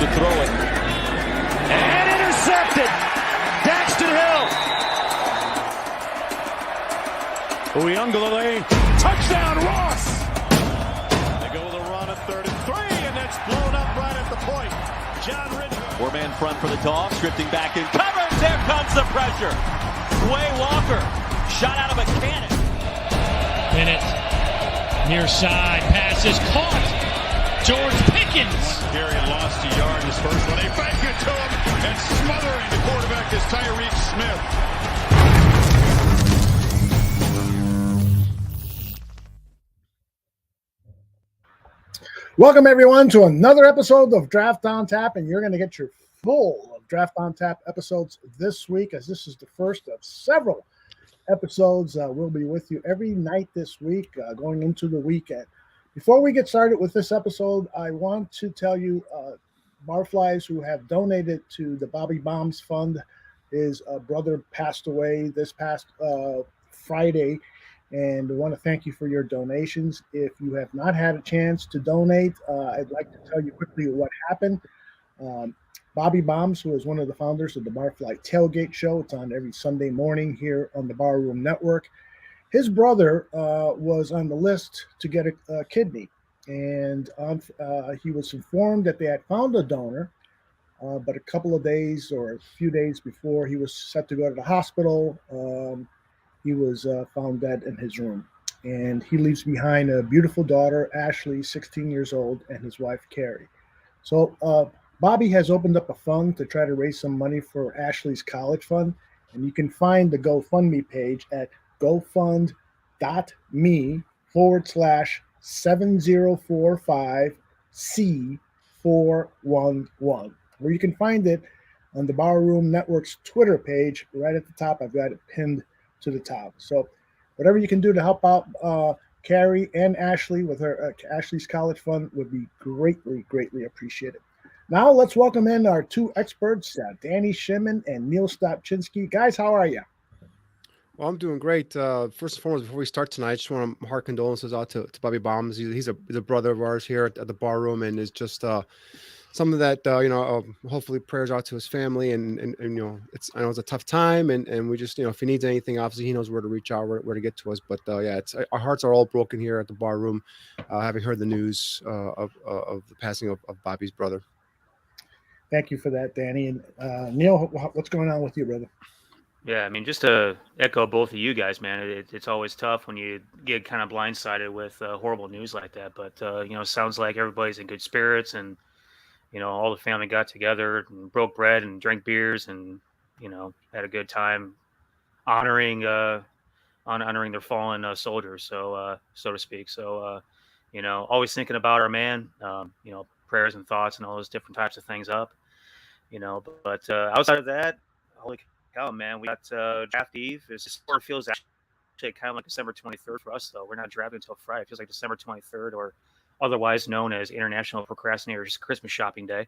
to throw it. And intercepted. Daxton Hill. Uyunglele. Touchdown, Ross. They go with a run at 3rd and 3, and that's blown up right at the point. John Ridgway. Four-man front for the Dogs, drifting back in coverage. There comes the pressure. Quay Walker, shot out of a cannon. Bennett, near side, pass is caught. George Pickens. Gary lost a yard his first one. They bank it to him, and smothering the quarterback is Tyreek Smith. Welcome, everyone, to another episode of Draft on Tap, and you're going to get your full of Draft on Tap episodes this week, as this is the first of several episodes. We'll be with you every night this week, going into the weekend. Before we get started with this episode, I want to tell you, Barflies who have donated to the Bobby Bombs Fund. His brother passed away this past Friday, and I want to thank you for your donations. If you have not had a chance to donate, I'd like to tell you quickly what happened. Bobby Bombs, who is one of the founders of the Barfly Tailgate Show, it's on every Sunday morning here on the Barroom Network. His brother was on the list to get a kidney, and he was informed that they had found a donor, but a couple of days or a few days before he was set to go to the hospital, he was found dead in his room. And he leaves behind a beautiful daughter, Ashley, 16 years old, and his wife, Carrie. So Bobby has opened up a fund to try to raise some money for Ashley's college fund. And you can find the GoFundMe page at gofund.me/7045C411, where you can find it on the Barroom Network's Twitter page. Right at the top, I've got it pinned to the top. So whatever you can do to help out Carrie and Ashley with her Ashley's college fund would be greatly appreciated. Now let's welcome in our two experts, Danny Shimon and Neil Stopchinski. Guys, how are you? Well, I'm doing great. First and foremost, before we start tonight, I just want to heart condolences out to Bobby Bombs. He's a brother of ours here at the Barroom, and is just something that hopefully prayers out to his family, and I know it's a tough time, and we just if he needs anything, obviously he knows where to reach out, where to get to us. But it's our hearts are all broken here at the Barroom, having heard the news of the passing of Bobby's brother. Thank you for that, Danny. And Neil, what's going on with you, brother? Yeah, I mean, just to echo both of you guys, man, it's always tough when you get kind of blindsided with horrible news like that. But it sounds like everybody's in good spirits, and all the family got together and broke bread and drank beers and, had a good time honoring their fallen soldiers, so to speak. So, always thinking about our man, prayers and thoughts and all those different types of things up, but outside of that, holy cow, man, we got draft eve. It feels actually kind of like December 23rd for us, though. We're not drafting until Friday. It feels like December 23rd, or otherwise known as International Procrastinators Christmas Shopping Day.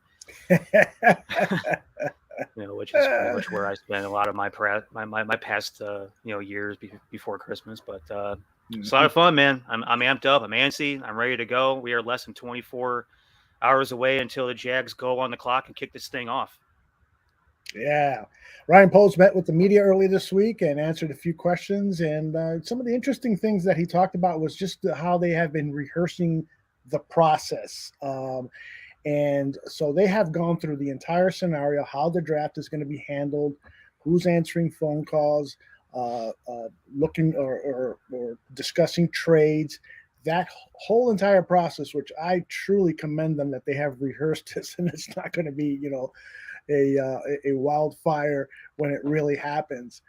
Which is pretty much where I spend a lot of my past years before Christmas. But it's a lot of fun, man. I'm amped up. I'm antsy. I'm ready to go. We are less than 24 hours away until the Jags go on the clock and kick this thing off. Yeah. Ryan Poles met with the media early this week and answered a few questions. And some of the interesting things that he talked about was just how they have been rehearsing the process. And so they have gone through the entire scenario, how the draft is going to be handled, who's answering phone calls, looking or discussing trades, that whole entire process, which I truly commend them that they have rehearsed this, and it's not going to be, a wildfire when it really happens.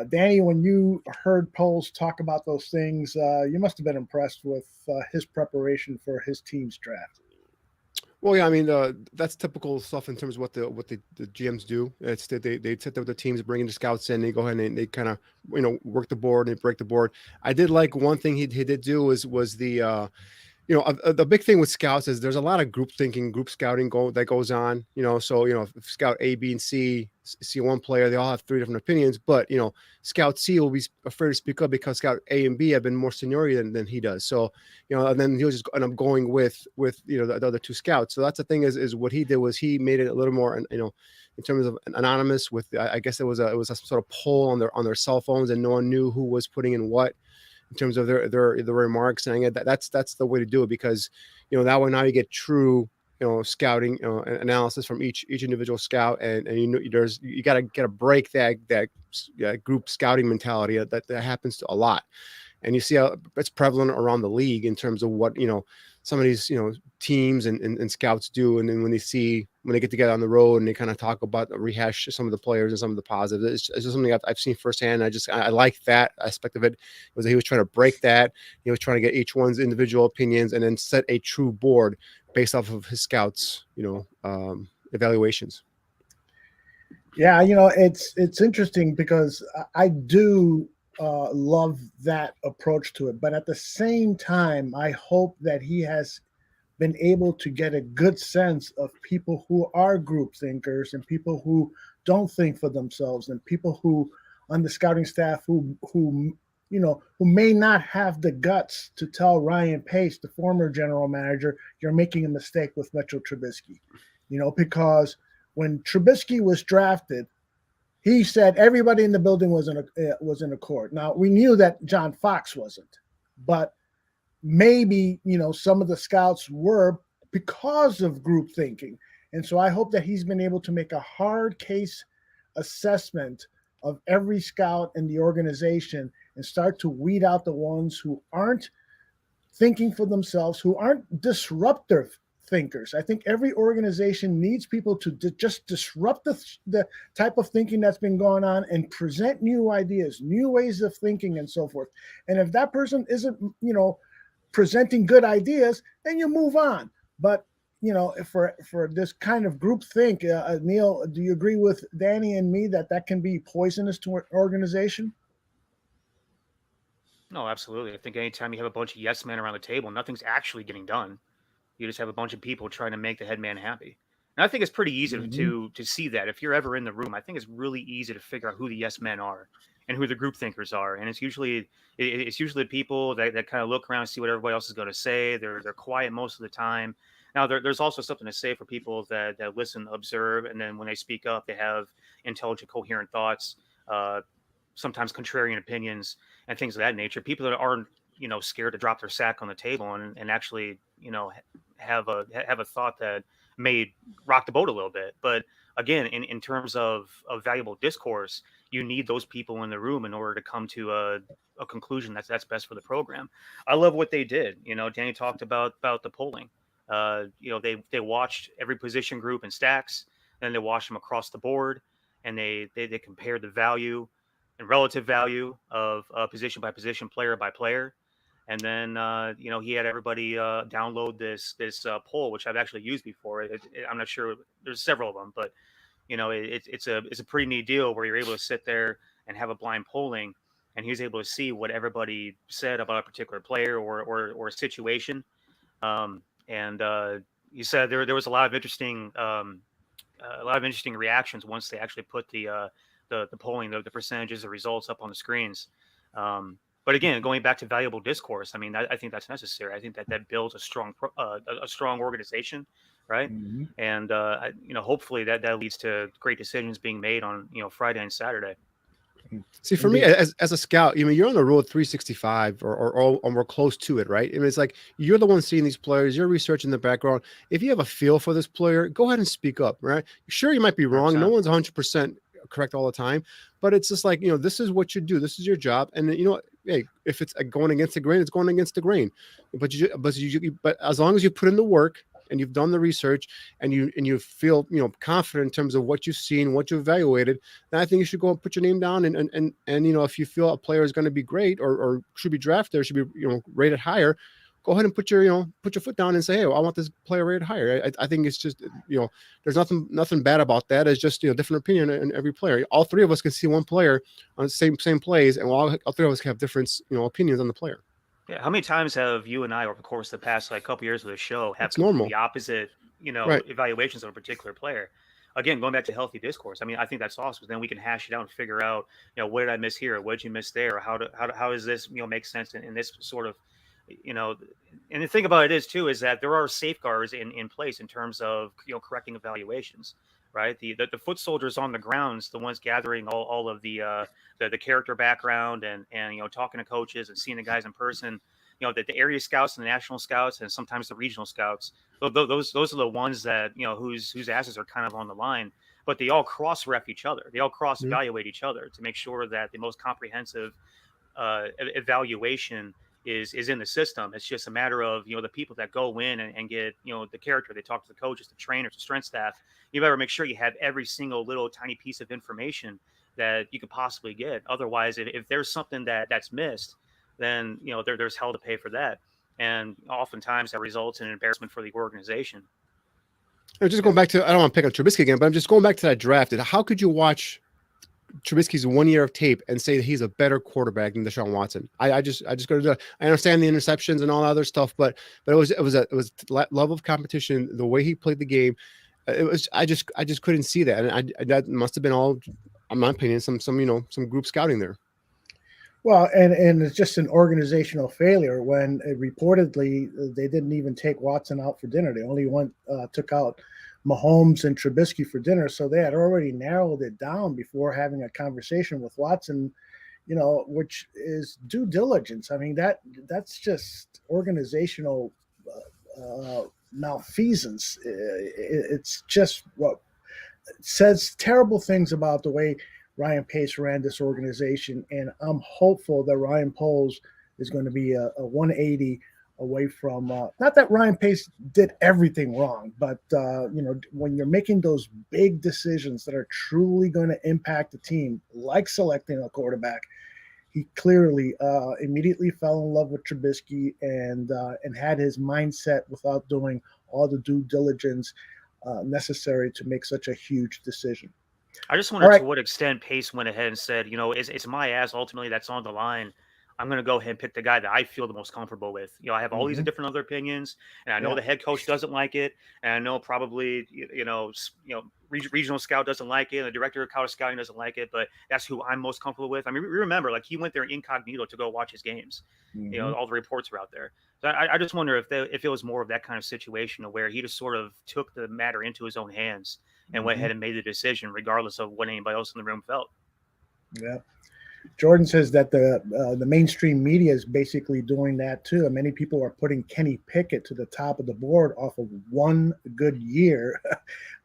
Danny, when you heard Poles talk about those things, you must have been impressed with his preparation for his team's draft. Well, yeah, I mean, that's typical stuff in terms of what the GMs do. It's that they sit there with the teams, bring in the scouts in, they go ahead and they kind of work the board and break the board. I did like one thing he did do was the the big thing with scouts is there's a lot of group thinking, group scouting that goes on, so, if scout A, B, and C see one player, they all have 3 different opinions, but, scout C will be afraid to speak up because scout A and B have been more seniority than he does. So, and then he'll just end up going with, the other 2 scouts. So that's the thing is what he did was he made it a little more, in terms of anonymous with, I guess it was a sort of poll on their cell phones, and no one knew who was putting in what in terms of their remarks. And that's the way to do it, because that way now you get true scouting analysis from each individual scout, and you got to break that group scouting mentality that happens to a lot. And you see how it's prevalent around the league in terms of what some of these teams and scouts do. And then when they get together on the road and they kind of talk about, rehash some of the players and some of the positives, it's just something I've seen firsthand. I like that aspect of it. Was that he was trying to break that. He was trying to get each one's individual opinions and then set a true board based off of his scouts evaluations. Yeah, it's interesting because I do love that approach to it, but at the same time, I hope that he has been able to get a good sense of people who are group thinkers and people who don't think for themselves, and people who on the scouting staff who may not have the guts to tell Ryan Pace, the former general manager, you're making a mistake with Mitchell Trubisky. Because when Trubisky was drafted, he said everybody in the building was in accord. Now, we knew that John Fox wasn't, but maybe, some of the scouts were because of group thinking. And so I hope that he's been able to make a hard case assessment of every scout in the organization and start to weed out the ones who aren't thinking for themselves, who aren't disruptive thinkers. I think every organization needs people to just disrupt the type of thinking that's been going on and present new ideas, new ways of thinking, and so forth. And if that person isn't, presenting good ideas, then you move on. But for this kind of group think, Neil, do you agree with Danny and me that can be poisonous to an organization? No, absolutely. I think anytime you have a bunch of yes men around the table, nothing's actually getting done. You just have a bunch of people trying to make the head man happy. And I think it's pretty easy to see that. If you're ever in the room, I think it's really easy to figure out who the yes men are and who the group thinkers are. And it's usually the people that kind of look around and see what everybody else is going to say. They're quiet most of the time. Now, there's also something to say for people that listen, observe, and then when they speak up, they have intelligent, coherent thoughts, sometimes contrarian opinions, and things of that nature. People that aren't scared to drop their sack on the table and actually have a thought that may rock the boat a little bit. But again, in terms of valuable discourse, you need those people in the room in order to come to a conclusion that's best for the program. I love what they did. Danny talked about the polling. They watched every position group in stacks, and they watched them across the board, and they compared the value and relative value of position by position, player by player. And then, he had everybody download this poll, which I've actually used before. I'm not sure. There's several of them, but it's a pretty neat deal where you're able to sit there and have a blind polling, and he was able to see what everybody said about a particular player or a situation. You said there was a lot of interesting reactions once they actually put the polling, the percentages, the results up on the screens. But again, going back to valuable discourse, I mean, I think that's necessary. I think that builds a strong organization, right? Mm-hmm. And hopefully that leads to great decisions being made on Friday and Saturday. See, for me, as a scout, you're on the road 365 or more close to it, right? It's like you're the one seeing these players, you're researching the background. If you have a feel for this player, go ahead and speak up, right? Sure, you might be wrong. 100%. No one's 100% correct all the time, but it's just like, this is what you do. This is your job. And hey, if it's going against the grain, it's going against the grain. But as long as you put in the work and you've done the research and you feel confident in terms of what you've seen, what you evaluated, then I think you should go and put your name down and if you feel a player is going to be great or should be drafted or should be rated higher, go ahead and put your foot down and say, hey, I want this player rated higher. I think it's just there's nothing bad about that. It's just different opinion in every player. All three of us can see one player on the same plays, and all three of us have different opinions on the player. Yeah, how many times have you and I, over the course of the past like couple years of the show, have It's normal, completely opposite, right? evaluations of a particular player? Again, going back to healthy discourse. I mean, I think that's awesome. Then we can hash it out and figure out, what did I miss here? What did you miss there? Or how does this, make sense in this sort of, you know, and the thing about it is too is that there are safeguards in place in terms of correcting evaluations, right? The foot soldiers on the grounds, the ones gathering all of the character background and talking to coaches and seeing the guys in person, the area scouts and the national scouts and sometimes the regional scouts. Those are the ones that whose asses are kind of on the line, but they all cross ref each other. They all cross evaluate each other to make sure that the most comprehensive evaluation is in the system. It's just a matter of the people that go in and get the character. They talk to the coaches, the trainers, the strength staff. You better make sure you have every single little tiny piece of information that you could possibly get. Otherwise, if there's something that's missed, then there's hell to pay for that, and oftentimes that results in an embarrassment for the organization. Just going back to, I don't want to pick on Trubisky again, but I'm just going back to that draft. How could you watch Trubisky's 1 year of tape and say that he's a better quarterback than Deshaun Watson? I just go to I understand the interceptions and all that other stuff, but it was level of competition, the way he played the game. I just couldn't see that, and that must have been all, in my opinion, some group scouting there. Well, and it's just an organizational failure when reportedly they didn't even take Watson out for dinner. They only took out Mahomes and Trubisky for dinner. So they had already narrowed it down before having a conversation with Watson, which is due diligence. I mean, that's just organizational malfeasance. It's just what says terrible things about the way Ryan Pace ran this organization, and I'm hopeful that Ryan Poles is going to be a 180 away from not that Ryan Pace did everything wrong, but when you're making those big decisions that are truly going to impact the team, like selecting a quarterback, he clearly immediately fell in love with Trubisky and had his mindset without doing all the due diligence necessary to make such a huge decision. I just wonder to what extent Pace went ahead and said, it's my ass ultimately that's on the line. I'm going to go ahead and pick the guy that I feel the most comfortable with. I have all these different other opinions, and I know the head coach doesn't like it, and I know probably regional scout doesn't like it, and the director of college scouting doesn't like it, but that's who I'm most comfortable with. I mean, remember, like, he went there incognito to go watch his games. All the reports were out there. So I just wonder if it was more of that kind of situation where he just sort of took the matter into his own hands and went ahead and made the decision regardless of what anybody else in the room felt. Yeah. Jordan says that the mainstream media is basically doing that too. And many people are putting Kenny Pickett to the top of the board off of one good year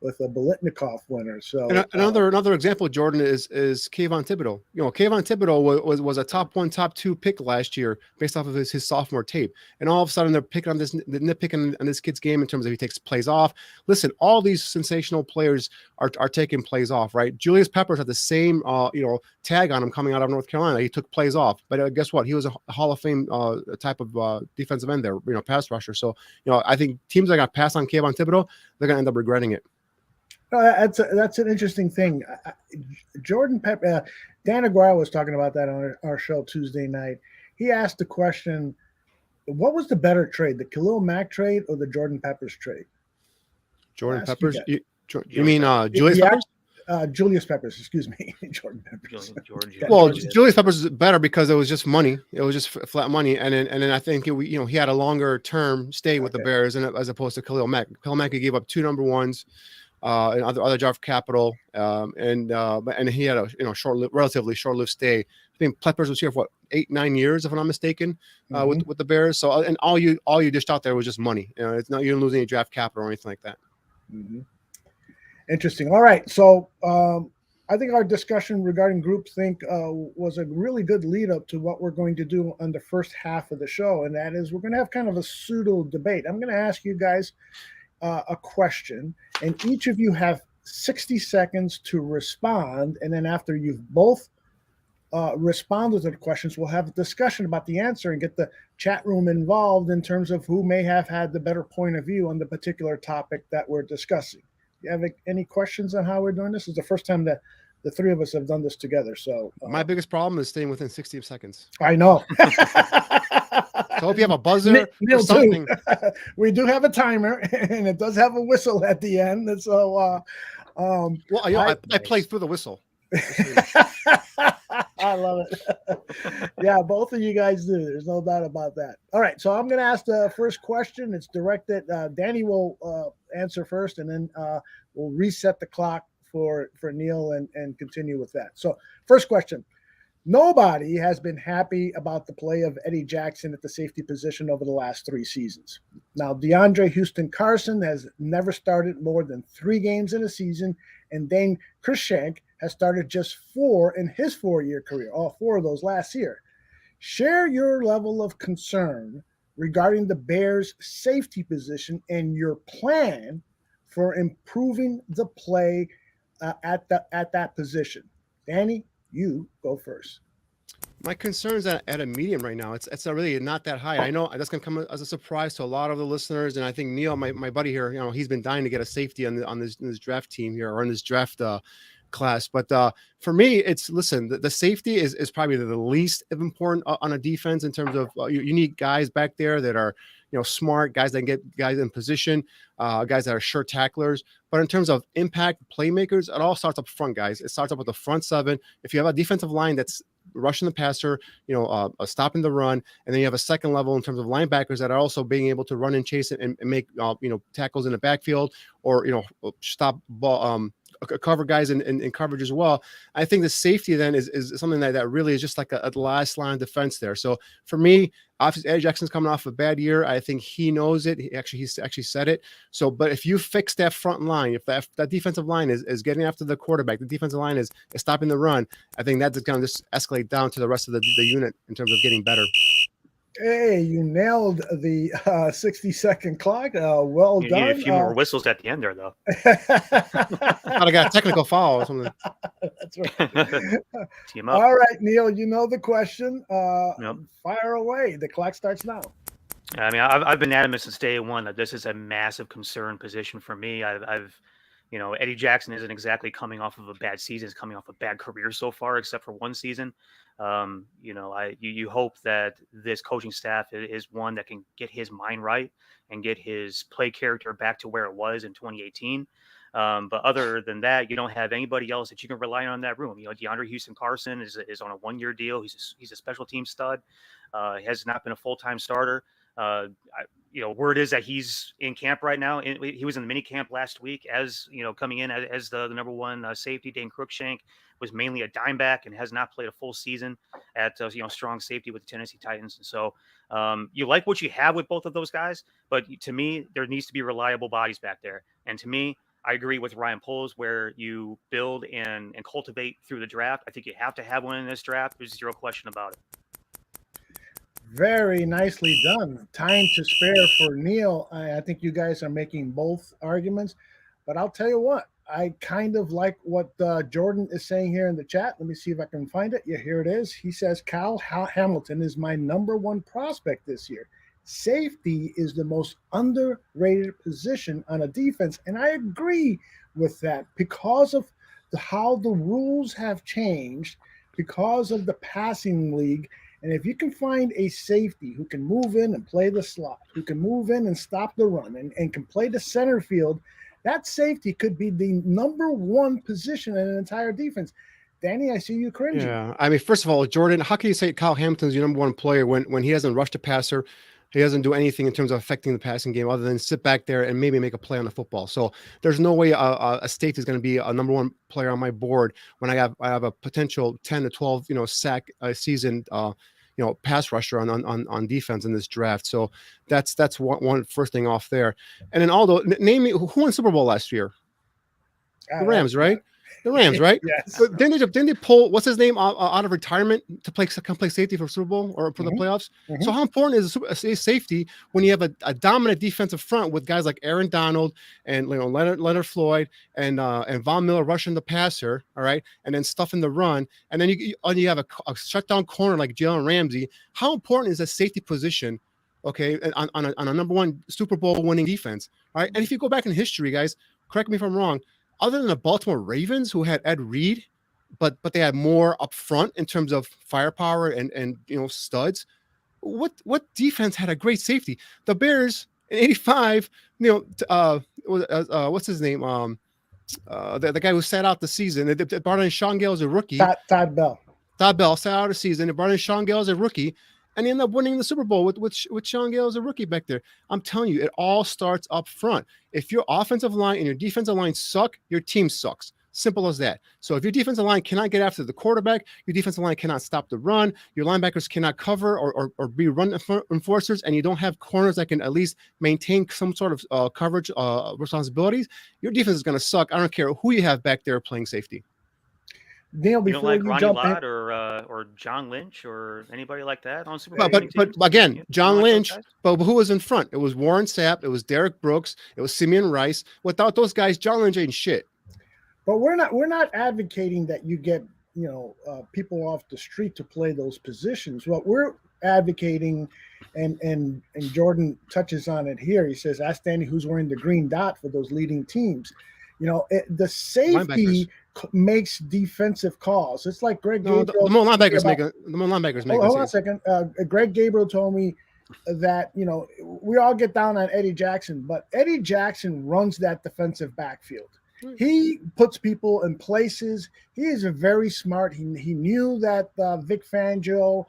with a Biletnikoff winner. So another example, Jordan, is Kayvon Thibodeau. Kayvon Thibodeau was a top 1, top 2 pick last year based off of his sophomore tape, and all of a sudden they're nitpicking on this kid's game in terms of he takes plays off. Listen, all these sensational players are taking plays off, right? Julius Peppers had the same tag on him coming out of North Carolina. He took plays off, but guess what? He was a Hall of Fame type of defensive end there, pass rusher. So I think teams that got passed on Kayvon Thibodeau, they're gonna end up regretting it. That's an interesting thing. Jordan Pepper, Dan Aguirre was talking about that on our show Tuesday night. He asked the question, what was the better trade, the Khalil Mack trade or the Jordan Peppers trade? Jordan Peppers? You mean Julius Peppers? Julius Peppers, excuse me. Jordan Peppers. Well, Julius Peppers is better because it was just money. It was just flat money, and then I think he had a longer term stay with the Bears, and as opposed to Khalil Mack. Khalil Mack, he gave up 2 number ones, and other draft capital, and he had a relatively short-lived stay. I think Peppers was here for 8-9 years, if I'm not mistaken, with the Bears. So, and all you dished out there was just money. It's not, you didn't lose any draft capital or anything like that. Mm-hmm. Interesting. All right. So I think our discussion regarding groupthink was a really good lead up to what we're going to do on the first half of the show. And that is we're going to have kind of a pseudo debate. I'm going to ask you guys a question, and each of you have 60 seconds to respond. And then after you've both responded to the questions, we'll have a discussion about the answer and get the chat room involved in terms of who may have had the better point of view on the particular topic that we're discussing. You have any questions on how we're doing this? It's the first time that the three of us have done this together. So my biggest problem is staying within 60 seconds. I know. So hope you have a buzzer Neil or something. We do have a timer, and it does have a whistle at the end. And so, Well, I play through the whistle. I love it. Yeah, both of you guys do. There's no doubt about that. All right, so I'm going to ask the first question. It's directed. Danny will answer first, and then we'll reset the clock for Neil and continue with that. So, first question. Nobody has been happy about the play of Eddie Jackson at the safety position over the last 3 seasons. Now, DeAndre Houston Carson has never started more than 3 games in a season, and Dane Cruikshank has started just 4 in his 4-year career, all 4 of those last year. Share your level of concern regarding the Bears' safety position and your plan for improving the play at that position. Danny, you go first. My concern's at a medium right now. It's really not that high. I know that's going to come as a surprise to a lot of the listeners, and I think Neil, my buddy here, he's been dying to get a safety on this draft team here, or in this draft class. But for me, the safety is probably the least important on a defense in terms of you need guys back there that are smart, guys that can get guys in position, guys that are sure tacklers. But in terms of impact playmakers, it all starts up front, guys. It starts up with the front 7. If you have a defensive line that's rushing the passer, stopping the run, and then you have a second level in terms of linebackers that are also being able to run and chase it and make tackles in the backfield, or stop ball, cover guys in coverage as well. I think the safety then is something that really is just like a last line of defense there. So for me, obviously Eddie Jackson's coming off a bad year. I think he knows it. He actually said it. So, but if you fix that front line, if that defensive line is getting after the quarterback, the defensive line is stopping the run, I think that's going to just escalate down to the rest of the unit in terms of getting better. Hey, you nailed the 60-second clock. Well you done. need a few more whistles at the end there, though. I got a technical foul or something. That's right. Team up. All right, Neil, you know the question. Yep. Fire away. The clock starts now. I mean, I've been adamant since day one that this is a massive concern position for me. Eddie Jackson isn't exactly coming off of a bad season. He's coming off a bad career so far, except for one season. You hope that this coaching staff is one that can get his mind right and get his play character back to where it was in 2018. But other than that, you don't have anybody else that you can rely on in that room. DeAndre Houston Carson is on a 1-year deal. He's a special team stud. He has not been a full-time starter. Word is that he's in camp right now. He was in the mini camp last week as coming in as the number 1 safety. Dane Cruikshank was mainly a dime back and has not played a full season at strong safety with the Tennessee Titans. And so you like what you have with both of those guys, but to me, there needs to be reliable bodies back there. And to me, I agree with Ryan Poles where you build and cultivate through the draft. I think you have to have one in this draft. There's zero question about it. Very nicely done. Time to spare for Neil. I think you guys are making both arguments, but I'll tell you what, I kind of like what Jordan is saying here in the chat. Let me see if I can find it. Yeah, here it is. He says, Kyle Hamilton is my number 1 prospect this year. Safety is the most underrated position on a defense, and I agree with that because of how the rules have changed, because of the passing league. And if you can find a safety who can move in and play the slot, who can move in and stop the run and can play the center field, that safety could be the number 1 position in an entire defense. Danny, I see you cringing. Yeah, I mean, first of all, Jordan, how can you say Kyle Hamilton's your number 1 player when he doesn't rush the passer? He doesn't do anything in terms of affecting the passing game other than sit back there and maybe make a play on the football. So there's no way a safety is going to be a number 1 player on my board when I have a potential 10 to 12 sack season pass rusher on defense in this draft. So that's one first thing off there. And then Aldo, name me who won Super Bowl last year? The Rams, right? The Rams, right? Yes. But didn't they pull what's his name out of retirement to come play safety for Super Bowl or for the playoffs? Mm-hmm. So how important is a safety when you have a dominant defensive front with guys like Aaron Donald and Leonard Floyd and Von Miller rushing the passer, all right, and then stuffing the run, and then you have a shutdown corner like Jalen Ramsey. How important is a safety position? Okay, on a number 1 Super Bowl winning defense, all right. And if you go back in history, guys, correct me if I'm wrong. Other than the Baltimore Ravens, who had Ed Reed, but they had more up front in terms of firepower and studs. what defense had a great safety? The Bears in '85, what's his name? The guy who sat out the season. They brought in Sean Gale as a rookie. Todd Bell. Todd Bell sat out a season. They brought in Sean Gale as a rookie, and he ended up winning the Super Bowl with Sean Gale as a rookie back there. I'm telling you, it all starts up front. If your offensive line and your defensive line suck, your team sucks. Simple as that. So if your defensive line cannot get after the quarterback, your defensive line cannot stop the run, your linebackers cannot cover or be run enforcers, and you don't have corners that can at least maintain some sort of coverage responsibilities, your defense is going to suck. I don't care who you have back there playing safety. Neil, You don't before like you Ronnie jump Lott in, or John Lynch or anybody like that on Super Bowl? But again, John like Lynch, those guys? but who was in front? It was Warren Sapp, it was Derek Brooks, it was Simeon Rice. Without those guys, John Lynch ain't shit. but we're not advocating that you get people off the street to play those positions. What we're advocating, and Jordan touches on it here. He says, "Ask Danny who's wearing the green dot for those leading teams." The safety makes defensive calls. It's like Greg Gabriel. The more linebackers make Hold on a second. Greg Gabriel told me that we all get down on Eddie Jackson, but Eddie Jackson runs that defensive backfield. He puts people in places. He is a very smart. He knew that Vic Fangio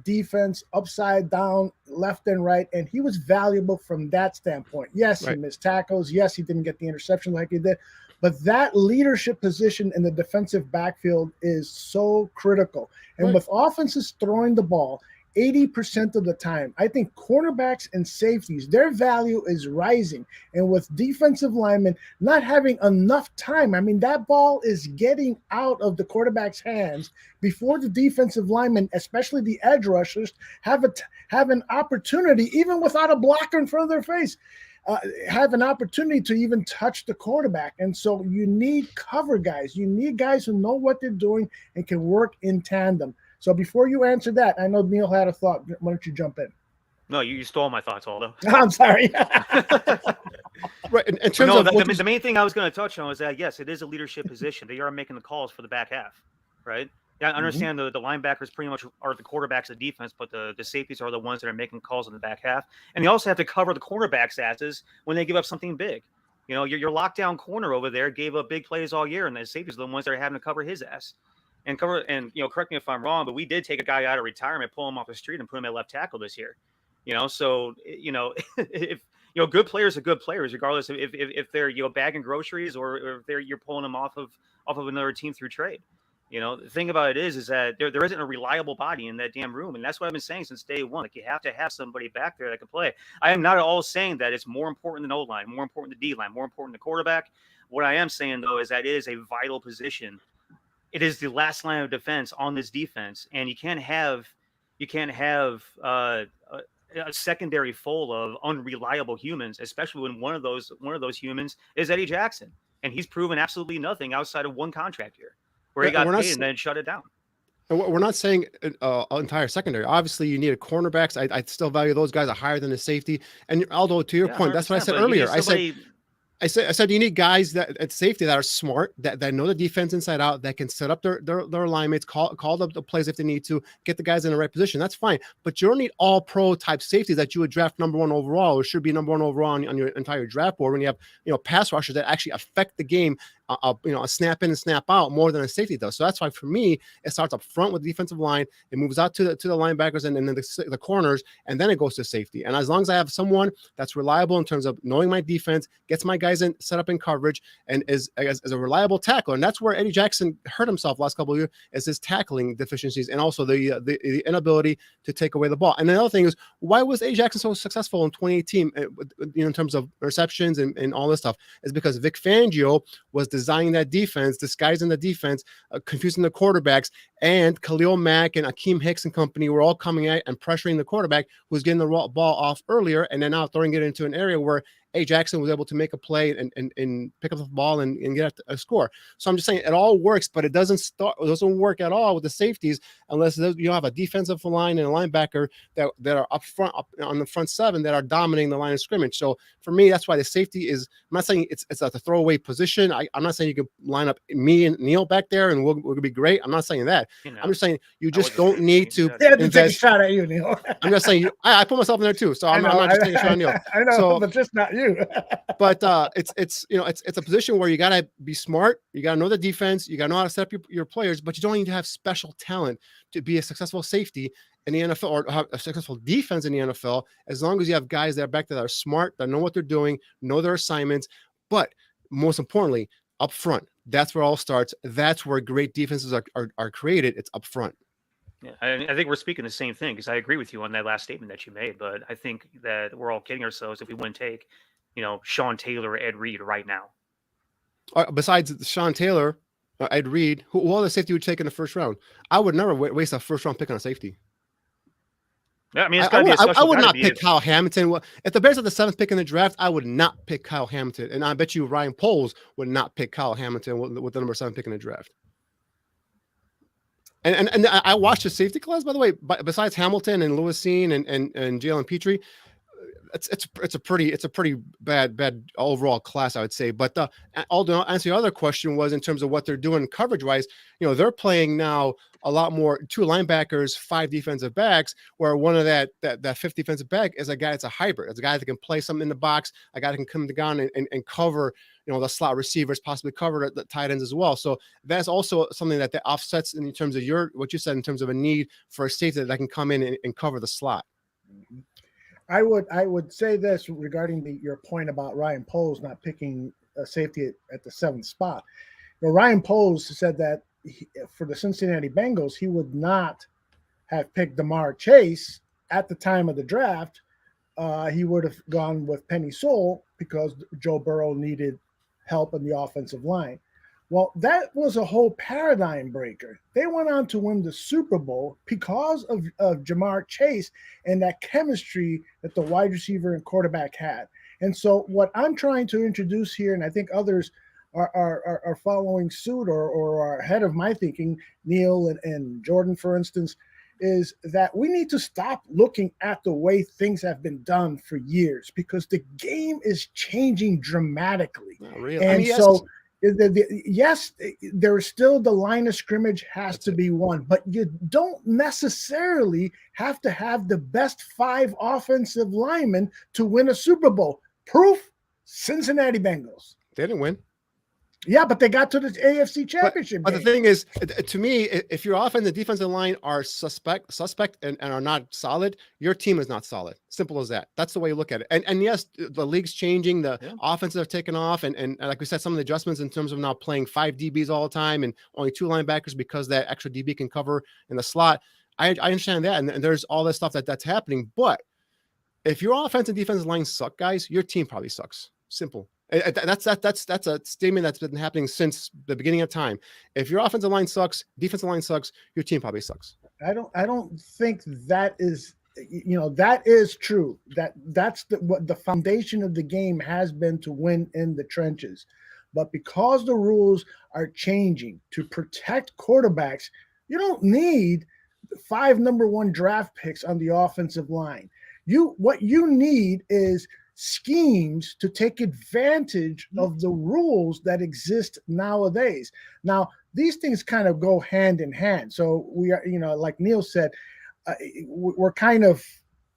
defense upside down, left and right, and he was valuable from that standpoint. Yes, right. He missed tackles. Yes, he didn't get the interception like he did. But that leadership position in the defensive backfield is so critical. And right. with offenses throwing the ball 80% of the time, I think cornerbacks and safeties, their value is rising. And with defensive linemen not having enough time, I mean, that ball is getting out of the quarterback's hands before the defensive linemen, especially the edge rushers, have an opportunity, even without a blocker in front of their face, have an opportunity to even touch the quarterback. And so you need cover guys. You need guys who know what they're doing and can work in tandem. So before you answer that, I know Neil had a thought. Why don't you jump in? No, you stole my thoughts, Aldo. I'm sorry. Right. In terms of the main thing I was going to touch on was that, yes, it is a leadership position. They are making the calls for the back half, right? Yeah, I understand the linebackers pretty much are the quarterbacks of the defense, but the safeties are the ones that are making calls in the back half. And they also have to cover the cornerbacks' asses when they give up something big. Your lockdown corner over there gave up big plays all year, and the safeties are the ones that are having to cover his ass. And correct me if I'm wrong, but we did take a guy out of retirement, pull him off the street, and put him at left tackle this year. So if good players are good players, regardless of if they're bagging groceries or if you're pulling them off of another team through trade. The thing about it is that there isn't a reliable body in that damn room, and that's what I've been saying since day one. Like, you have to have somebody back there that can play. I am not at all saying that it's more important than O-line, more important than D-line, more important than quarterback. What I am saying though is that it is a vital position. It is the last line of defense on this defense, and you can't have a secondary full of unreliable humans, especially when one of those humans is Eddie Jackson, and he's proven absolutely nothing outside of one contract year where he got paid and then shut it down. And we're not saying an entire secondary. Obviously, you need a cornerbacks. I still value those guys are higher than the safety. And Aldo, to your point, that's what I said earlier. I said you need guys that at safety that are smart, that know the defense inside out, that can set up their alignments, call the plays if they need to, get the guys in the right position. That's fine. But you don't need all pro type safety that you would draft number one overall, or should be number one overall on your entire draft board when you have pass rushers that actually affect the game. A snap in and snap out more than a safety does. So that's why for me, it starts up front with the defensive line, it moves out to the linebackers and then the corners, and then it goes to safety. And as long as I have someone that's reliable in terms of knowing my defense, gets my guys in set up in coverage, and is a reliable tackler, and that's where Eddie Jackson hurt himself last couple of years, is his tackling deficiencies and also the inability to take away the ball. And the other thing is, why was Eddie Jackson so successful in 2018 in terms of receptions and all this stuff? Is because Vic Fangio was designing that defense, disguising the defense, confusing the quarterbacks, and Khalil Mack and Akeem Hicks and company were all coming out and pressuring the quarterback who was getting the ball off earlier, and then now throwing it into an area where A. Jackson was able to make a play and pick up the ball and get a score. So I'm just saying it all works, but it doesn't work at all with the safeties unless you have a defensive line and a linebacker that are up front, up on the front seven, that are dominating the line of scrimmage. So for me, that's why the safety is. I'm not saying it's a throwaway position. I'm not saying you can line up me and Neil back there and we're going to be great. I'm not saying that. I'm just saying you just don't need to take a shot at you, Neil. I'm just saying I put myself in there too, so I'm not just taking a shot on Neil. I know, so, but just not you. But it's a position where you got to be smart. You got to know the defense. You got to know how to set up your players, but you don't need to have special talent to be a successful safety in the NFL or have a successful defense in the NFL. As long as you have guys that are back there that are smart, that know what they're doing, know their assignments, but most importantly, up front. That's where it all starts. That's where great defenses are created. It's up front. Yeah, I think we're speaking the same thing, because I agree with you on that last statement that you made. But I think that we're all kidding ourselves if we wouldn't take, Sean Taylor or Ed Reed right now. Besides Sean Taylor, Ed Reed, who other safety would take in the first round? I would never waste a first round pick on a safety. Yeah, I mean, I would not pick Kyle Hamilton. If the Bears had the 7th pick in the draft, I would not pick Kyle Hamilton, and I bet you Ryan Poles would not pick Kyle Hamilton with the number 7 pick in the draft. And I watched the safety class, by the way. Besides Hamilton and Lewis Cine and Jalen Petrie, it's a pretty bad overall class, I would say. But to answer your other question was in terms of what they're doing coverage wise. They're playing now a lot more 2 linebackers, 5 defensive backs, where one of that 5th defensive back is a guy that's a hybrid. It's a guy that can play something in the box, a guy that can come down and cover, the slot receivers, possibly cover the tight ends as well. So that's also something that offsets in terms of what you said in terms of a need for a safety that can come in and cover the slot. I would say this regarding your point about Ryan Poles not picking a safety at the 7th spot. Ryan Poles said that for the Cincinnati Bengals, he would not have picked Damar Chase at the time of the draft. He would have gone with Penny Sewell because Joe Burrow needed help in the offensive line. Well, that was a whole paradigm breaker. They went on to win the Super Bowl because of Jamar Chase and that chemistry that the wide receiver and quarterback had. And so what I'm trying to introduce here, and I think others are following suit or are ahead of my thinking, Neil and Jordan, for instance, is that we need to stop looking at the way things have been done for years, because the game is changing dramatically. Not really. And yes, there is still the line of scrimmage has to be won, but you don't necessarily have to have the best 5 offensive linemen to win a Super Bowl. Proof: Cincinnati Bengals. They didn't win. Yeah, but they got to the AFC Championship. But the thing is, to me, if your offense and defensive line are suspect and are not solid, your team is not solid. Simple as that. That's the way you look at it. And yes, the league's changing. The offenses have taken off. And like we said, some of the adjustments in terms of now playing 5 DBs all the time and only 2 linebackers because that extra DB can cover in the slot. I understand that. And there's all this stuff that's happening. But if your offense and defensive line suck, guys, your team probably sucks. Simple. That's a statement that's been happening since the beginning of time. If your offensive line sucks, defensive line sucks, your team probably sucks. I don't think that is, that is true. That's what the foundation of the game has been, to win in the trenches. But because the rules are changing to protect quarterbacks, you don't need 5 number 1 draft picks on the offensive line. What you need is schemes to take advantage of the rules that exist nowadays. Now, these things kind of go hand in hand. So we are, like Neil said, we're kind of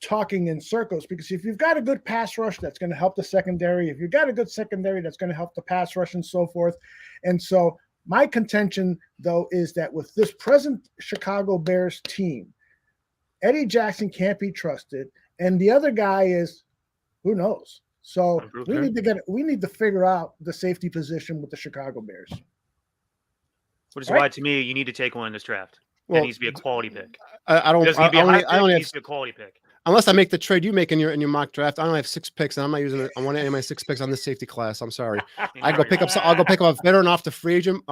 talking in circles, because if you've got a good pass rush, that's going to help the secondary. If you've got a good secondary, that's going to help the pass rush and so forth. And so my contention, though, is that with this present Chicago Bears team, Eddie Jackson can't be trusted. And the other guy is, who knows? So we need to figure out the safety position with the Chicago Bears. Which is why, to me, you need to take one in this draft. It needs to be a quality pick. I only have a quality pick. unless I make the trade you make in your mock draft, I only have 6 picks, and I'm not using it. I want any of my 6 picks on the safety class. I'm sorry. I'll go pick up a veteran off the free agent,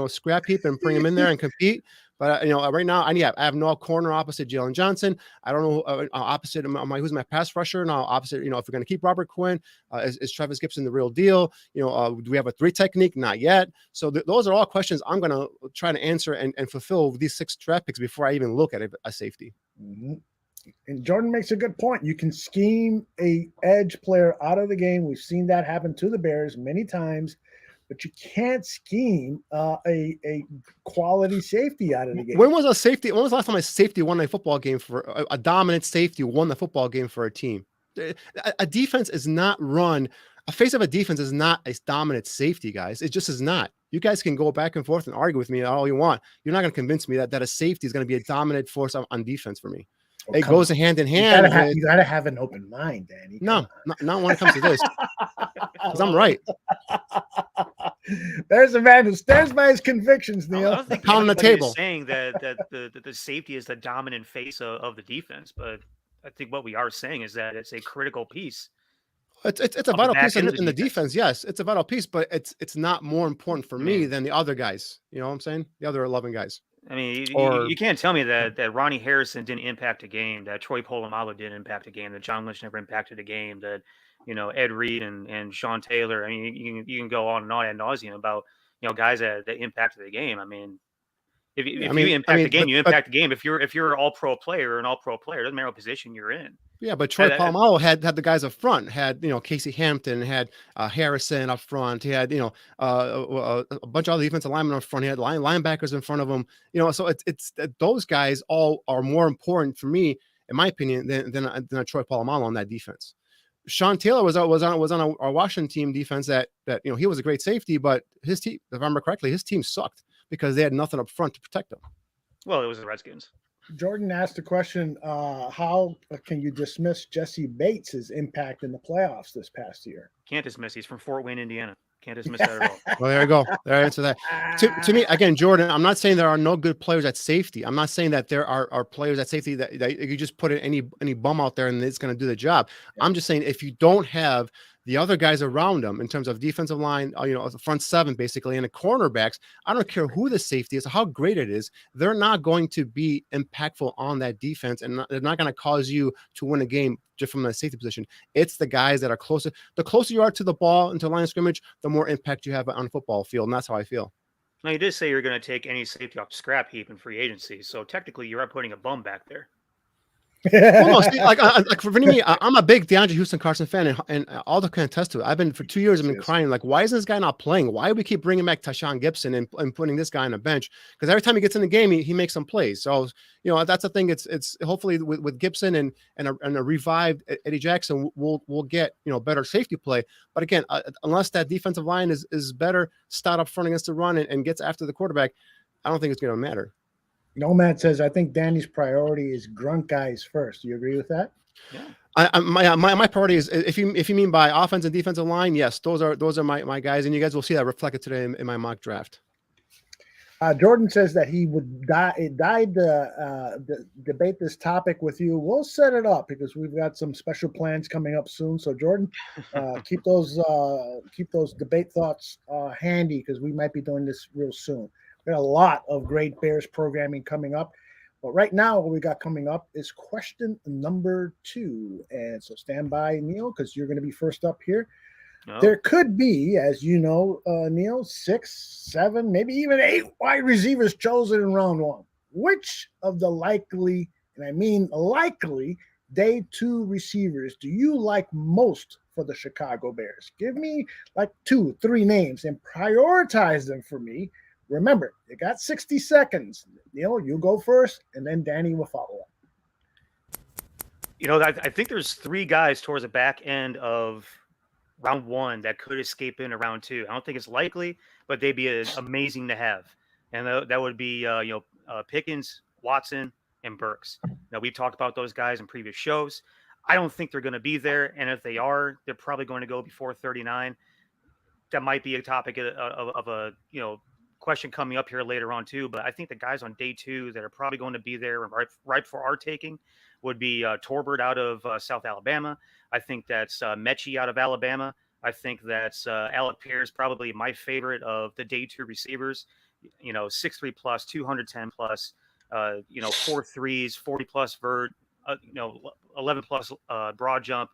scrap heap, and bring him in there and compete. But right now, I have no corner opposite Jalen Johnson. I don't know opposite who's my pass rusher. Now opposite, if we're going to keep Robert Quinn, is Travis Gibson the real deal? Do we have a 3 technique? Not yet. So those are all questions I'm going to try to answer and fulfill these 6 draft picks before I even look at a safety. Mm-hmm. And Jordan makes a good point. You can scheme a edge player out of the game. We've seen that happen to the Bears many times, but you can't scheme a quality safety out of the game. When was the last time a safety won a football game for a dominant safety won the football game for a team? A defense is not run. A face of a defense is not a dominant safety, guys. It just is not. You guys can go back and forth and argue with me all you want. You're not going to convince me that a safety is going to be a dominant force on defense for me. It goes hand in hand. You gotta have an open mind, Danny. No, not when it comes to this. Because I'm right. There's a man who stands by his convictions, Neil. I don't think on the table is saying that the safety is the dominant face of the defense, but I think what we are saying is that it's a critical piece. It's a vital piece in the defense. Yes, it's a vital piece, but it's not more important for me than the other guys. You know what I'm saying? The other 11 guys. I mean, you can't tell me that Ronnie Harrison didn't impact a game, that Troy Polamalu didn't impact a game, that John Lynch never impacted a game, that Ed Reed and Sean Taylor. I mean, you can go on and on ad nauseum about guys that impacted the game. I mean, if you impact the game, you impact the game. If you're an all-pro player, it doesn't matter what position you're in. Yeah, but Troy Polamalu had the guys up front. Had Casey Hampton, had Harrison up front. He had a bunch of other defensive linemen up front. He had linebackers in front of him. So it's those guys all are more important for me, in my opinion, than a Troy Polamalu on that defense. Sean Taylor was on our Washington team defense that he was a great safety, but his team, if I remember correctly, his team sucked because they had nothing up front to protect them. Well, it was the Redskins. Jordan asked the question, how can you dismiss Jesse Bates' impact in the playoffs this past year? Can't dismiss. He's from Fort Wayne, Indiana. Can't dismiss that at all. Well, there you go. There, I answer that. To me, again, Jordan, I'm not saying there are no good players at safety. I'm not saying that there are players at safety that you just put any bum out there and it's going to do the job. Yeah. I'm just saying if you don't have the other guys around them in terms of defensive line, the front 7 basically, and the cornerbacks, I don't care who the safety is, how great it is, they're not going to be impactful on that defense, and they're not going to cause you to win a game just from a safety position. It's the guys that are closer. The closer you are to the ball into line of scrimmage, the more impact you have on the football field, and that's how I feel. Now, you did say you're going to take any safety off scrap heap in free agency, so technically you are putting a bum back there. Well, no, see, for me, I'm a big DeAndre Houston Carson fan, and all the can attest to it. I've been for 2 years. I've been crying like, why isn't this guy not playing? Why do we keep bringing back Tashawn Gibson and putting this guy on the bench? Because every time he gets in the game, he makes some plays. So that's the thing. It's hopefully with Gibson and a revived Eddie Jackson, we'll get better safety play. But again, unless that defensive line is better, stout up front against the run and gets after the quarterback, I don't think it's going to matter. Nomad says, I think Danny's priority is grunt guys first. Do you agree with that? Yeah. My priority is, if you mean by offense and defensive line, yes, those are my guys, and you guys will see that reflected today in my mock draft. Jordan says that he would died to debate this topic with you. We'll set it up because we've got some special plans coming up soon. So Jordan, keep those debate thoughts handy because we might be doing this real soon. We got a lot of great Bears programming coming up. But right now, what we got coming up is question number 2. And so stand by, Neil, because you're going to be first up here. Oh. There could be, as you know, Neil, 6, 7, maybe even 8 wide receivers chosen in round 1. Which of the likely, and I mean likely, day 2 receivers do you like most for the Chicago Bears? Give me like 2, 3 names and prioritize them for me. Remember, you got 60 seconds. Neil, you go first, and then Danny will follow up. I think there's 3 guys towards the back end of round 1 that could escape into round 2. I don't think it's likely, but they'd be amazing to have. And that would be, Pickens, Watson, and Burks. Now, we've talked about those guys in previous shows. I don't think they're going to be there. And if they are, they're probably going to go before 39. That might be a topic of a, question coming up here later on too. But I think the guys on day 2 that are probably going to be there right for our taking would be Torbert out of South Alabama. I think that's Mechie out of Alabama. I think that's Alec Pierce, probably my favorite of the day 2 receivers. 6'3 plus, 210 plus, 4 threes, 40 plus vert, 11 plus broad jump.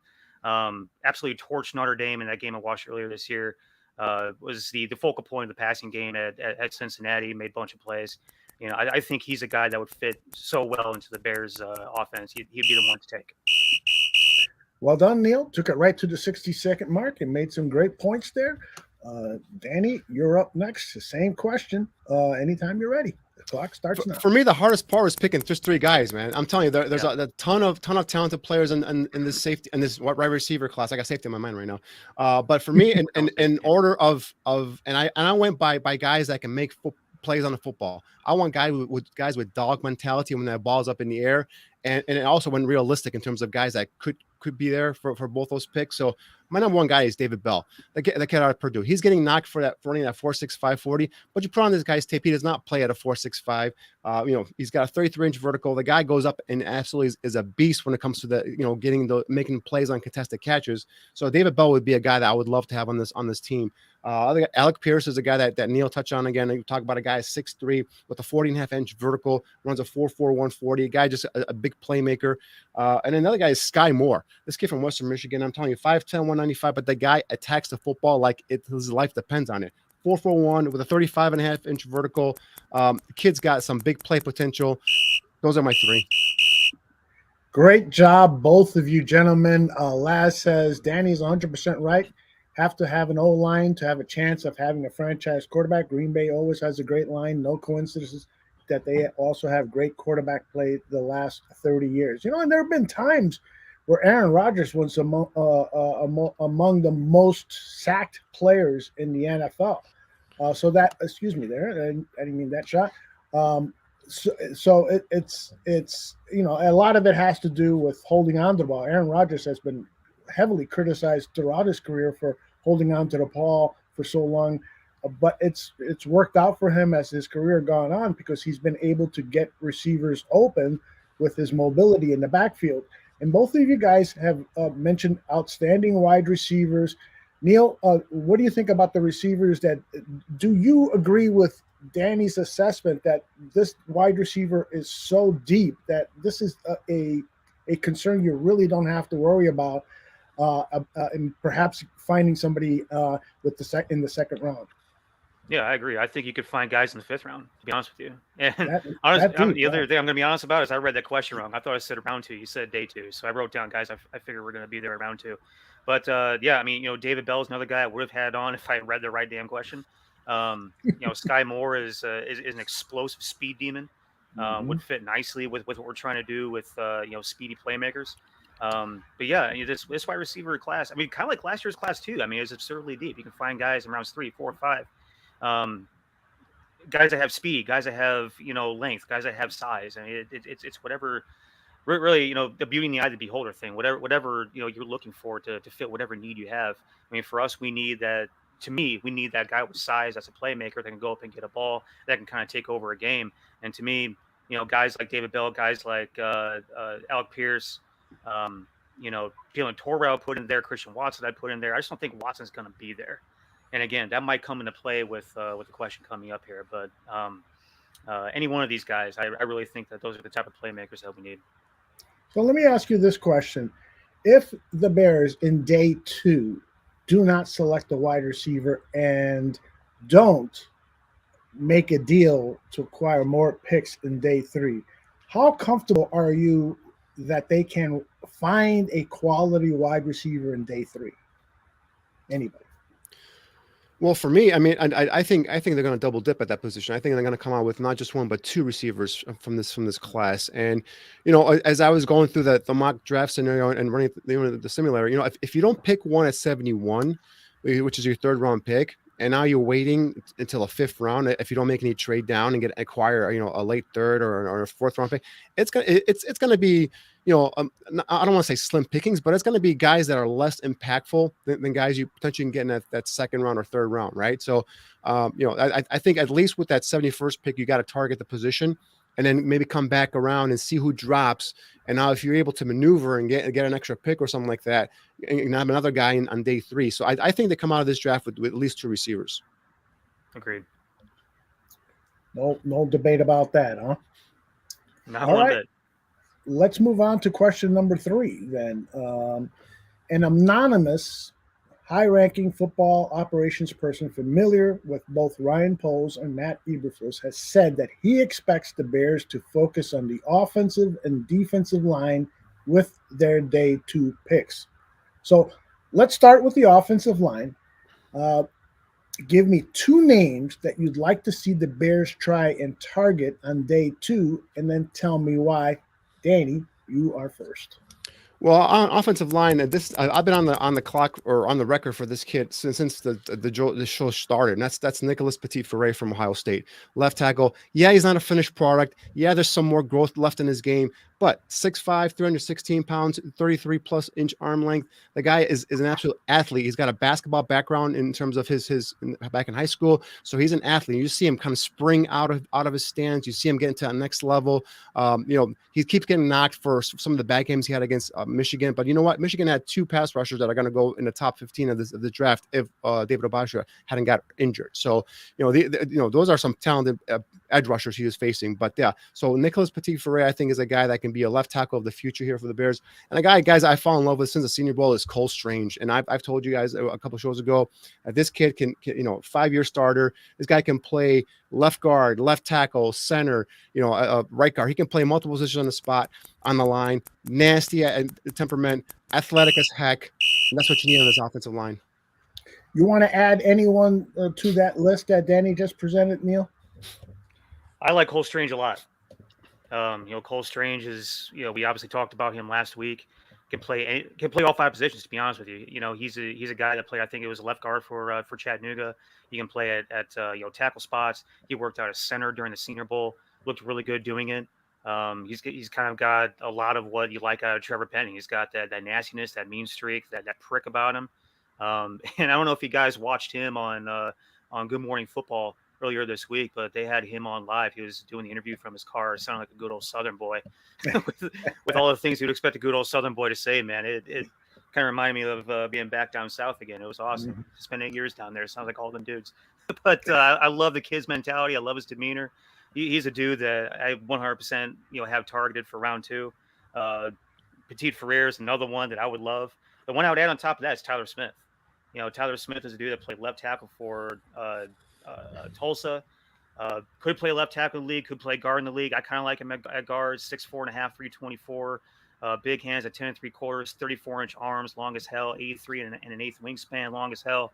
Absolutely torched Notre Dame in that game I watched earlier this year. Was the focal point of the passing game at Cincinnati, made a bunch of plays. I think he's a guy that would fit so well into the Bears offense. He'd be the one to take. Well done, Neil. Took it right to the 60-second mark and made some great points there. Danny, you're up next. The same question. Anytime you're ready. The clock starts now. For me, the hardest part is picking just 3 guys, man. I'm telling you, there's a ton of talented players in this safety and this wide receiver class. I got safety in my mind right now. But for me, in order of I went by guys that can make plays on the football. I want guys with dog mentality when that ball's up in the air, and it also went realistic in terms of guys that could be there for both those picks. So my number 1 guy is David Bell, the kid out of Purdue. He's getting knocked for running that 4.65 40, but you put on this guy's tape, he does not play at a 4.65. He's got a 33-inch vertical. The guy goes up and absolutely is a beast when it comes to making plays on contested catches. So David Bell would be a guy that I would love to have on this team. Alec Pierce is a guy that Neil touched on again. You talk about a guy 6'3" with a 40.5-inch vertical, runs a 4.4 140. A guy just a big playmaker. And another guy is Sky Moore. This kid from Western Michigan. I'm telling you, 5'10", 195, but the guy attacks the football like his life depends on it. 4.41 with a 35.5-inch vertical. Kid's got some big play potential. Those are my 3. Great job, both of you gentlemen. Laz says Danny's 100% right. Have to have an O-line to have a chance of having a franchise quarterback. Green Bay always has a great line. No coincidences that they also have great quarterback play the last 30 years. And there have been times where Aaron Rodgers was among the most sacked players in the NFL. Excuse me there, I didn't mean that shot. So it's a lot of it has to do with holding on to the ball. Aaron Rodgers has been heavily criticized throughout his career for holding on to the ball for so long, but it's worked out for him as his career gone on because he's been able to get receivers open with his mobility in the backfield. And both of you guys have mentioned outstanding wide receivers. Neil, what do you think about the receivers? Do you agree with Danny's assessment that this wide receiver is so deep that this is a concern you really don't have to worry about, and perhaps finding somebody in the second round? Yeah, I agree. I think you could find guys in the 5th round, to be honest with you. And the other thing I'm going to be honest about is I read that question wrong. I thought I said round 2. You said day 2. So I wrote down guys I figured we're going to be there at round 2. But, David Bell is another guy I would have had on if I read the right damn question. Sky Moore is an explosive speed demon. Would fit nicely with what we're trying to do with, speedy playmakers. This wide receiver class, kind of like last year's class too. It's absurdly deep. You can find guys in rounds 3, 4, 5. Guys that have speed, guys that have length, guys that have size. It's whatever. Really, the beauty in the eye of the beholder thing. Whatever you're looking for to fit whatever need you have. For us, we need that. To me, we need that guy with size that's a playmaker that can go up and get a ball, that can kind of take over a game. And to me, guys like David Bell, guys like Alec Pierce, Jalen Torrell I put in there, Christian Watson I put in there. I just don't think Watson's going to be there. And again, that might come into play with the question coming up here. But any one of these guys, I really think that those are the type of playmakers that we need. So let me ask you this question. If the Bears in day 2 do not select a wide receiver and don't make a deal to acquire more picks in day 3, how comfortable are you that they can find a quality wide receiver in day 3? Anybody? Well, for me, I think they're going to double dip at that position. I think they're going to come out with not just 1 but 2 receivers from this class. And as I was going through the mock draft scenario and running the simulator, if you don't pick one at 71, which is your 3rd round pick, and now you're waiting until a 5th round. If you don't make any trade down and acquire, a late 3rd or a 4th round pick, it's gonna be, I don't want to say slim pickings, but it's going to be guys that are less impactful than guys you potentially can get in that 2nd round or 3rd round, right? So, I think at least with that 71st pick, you got to target the position, and then maybe come back around and see who drops. And now if you're able to maneuver and get an extra pick or something like that, and have another guy on day 3. So I think they come out of this draft with at least 2 receivers. Agreed. No debate about that, huh? Not one bit. Let's move on to question number 3 then. An anonymous, high-ranking football operations person familiar with both Ryan Poles and Matt Eberflus has said that he expects the Bears to focus on the offensive and defensive line with their day 2 picks. So let's start with the offensive line. Give me 2 names that you'd like to see the Bears try and target on day 2, and then tell me why. Danny, you are first. Well, on offensive line, I've been on the clock or on the record for this kid since the show started. And that's Nicholas Petit-Ferre from Ohio State, left tackle. Yeah, he's not a finished product. Yeah, there's some more growth left in his game, but 6'5", 316 pounds, 33+ inch arm length. The guy is an absolute athlete. He's got a basketball background in terms of his back in high school, so he's an athlete. You see him kind of spring out of his stance. You see him getting to the next level. He keeps getting knocked for some of the bad games he had against Michigan, but you know what? Michigan had 2 pass rushers that are going to go in the top 15 of the draft if David Obasha hadn't got injured. So those are some talented edge rushers he was facing. But yeah, so Nicholas Petit-Ferre, I think, is a guy that can be a left tackle of the future here for the Bears. And a guy, guys, I fall in love with since the Senior Bowl is Cole Strange. And I've told you guys a couple shows ago that this kid can 5-year starter. This guy can play left guard, left tackle, center, right guard. He can play multiple positions on the spot, on the line. Nasty temperament, athletic as heck. And that's what you need on this offensive line. You want to add anyone to that list that Danny just presented, Neil? I like Cole Strange a lot. Cole Strange is, we obviously talked about him last week. Can play all 5 positions. To be honest with you, he's a guy that played. I think it was a left guard for Chattanooga. He can play at tackle spots. He worked out as center during the Senior Bowl. Looked really good doing it. He's kind of got a lot of what you like out of Trevor Penning. He's got that nastiness, that mean streak, that prick about him. And I don't know if you guys watched him on Good Morning Football earlier this week, but they had him on live. He was doing the interview from his car. It sounded like a good old Southern boy with all the things you'd expect a good old Southern boy to say, man. It kind of reminded me of being back down south again. It was awesome. Mm-hmm. Spent 8 years down there. It sounds like all them dudes. But I love the kid's mentality. I love his demeanor. He's a dude that I 100% have targeted for round 2. Petit-Ferre is another one that I would love. The one I would add on top of that is Tyler Smith. Tyler Smith is a dude that played left tackle for Tulsa. Could play left tackle in the league, could play guard in the league. I kind of like him at guard, 6'4.5", 324. Big hands at 10 3/4, 34-inch arms, long as hell, 83 and an 1/8 wingspan, long as hell.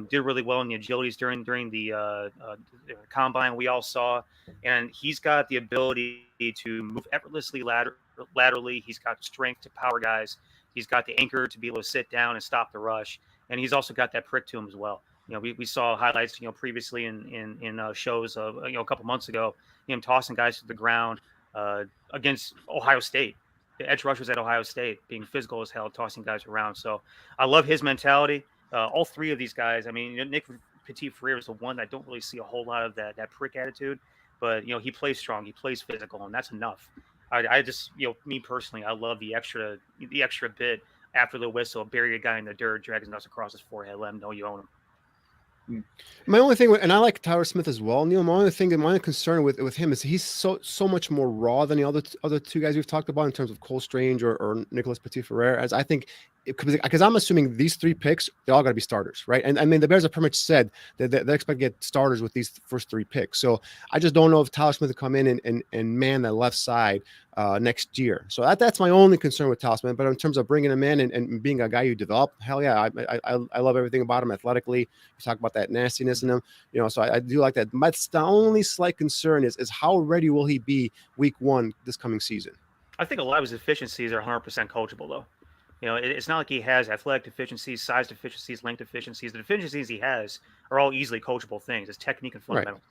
Did really well in the agilities during the combine we all saw. And he's got the ability to move effortlessly laterally. He's got strength to power guys. He's got the anchor to be able to sit down and stop the rush. And he's also got that prick to him as well. We saw highlights, previously in shows of, a couple months ago, him tossing guys to the ground against Ohio State, the edge rushers at Ohio State, being physical as hell, tossing guys around. So I love his mentality. All 3 of these guys. I mean, Nick Petit-Ferre is the one that I don't really see a whole lot of that prick attitude, but he plays strong, he plays physical, and that's enough. I just, me personally, I love the extra bit after the whistle, bury a guy in the dirt, drag his nuts across his forehead, let him know you own him. My only thing, and I like Tyler Smith as well, Neil. My only concern with him is he's so much more raw than the other 2 guys we've talked about in terms of Cole Strange or Nicholas Petit-Ferre. As I think, because I'm assuming these 3 picks, they're all got to be starters, right? And I mean, the Bears have pretty much said that they expect to get starters with these first 3 picks. So I just don't know if Tyler Smith will come in and man that left side next year. So that's my only concern with Tyler Smith. But in terms of bringing him in and being a guy you develop, hell yeah, I love everything about him athletically. You talk about that nastiness in him, so I do like that. That's the only slight concern is how ready will he be week 1 this coming season? I think a lot of his efficiencies are 100% coachable, though. You know, it's not like he has athletic deficiencies, size deficiencies, length deficiencies. The deficiencies he has are all easily coachable things. It's technique and Right. fundamental.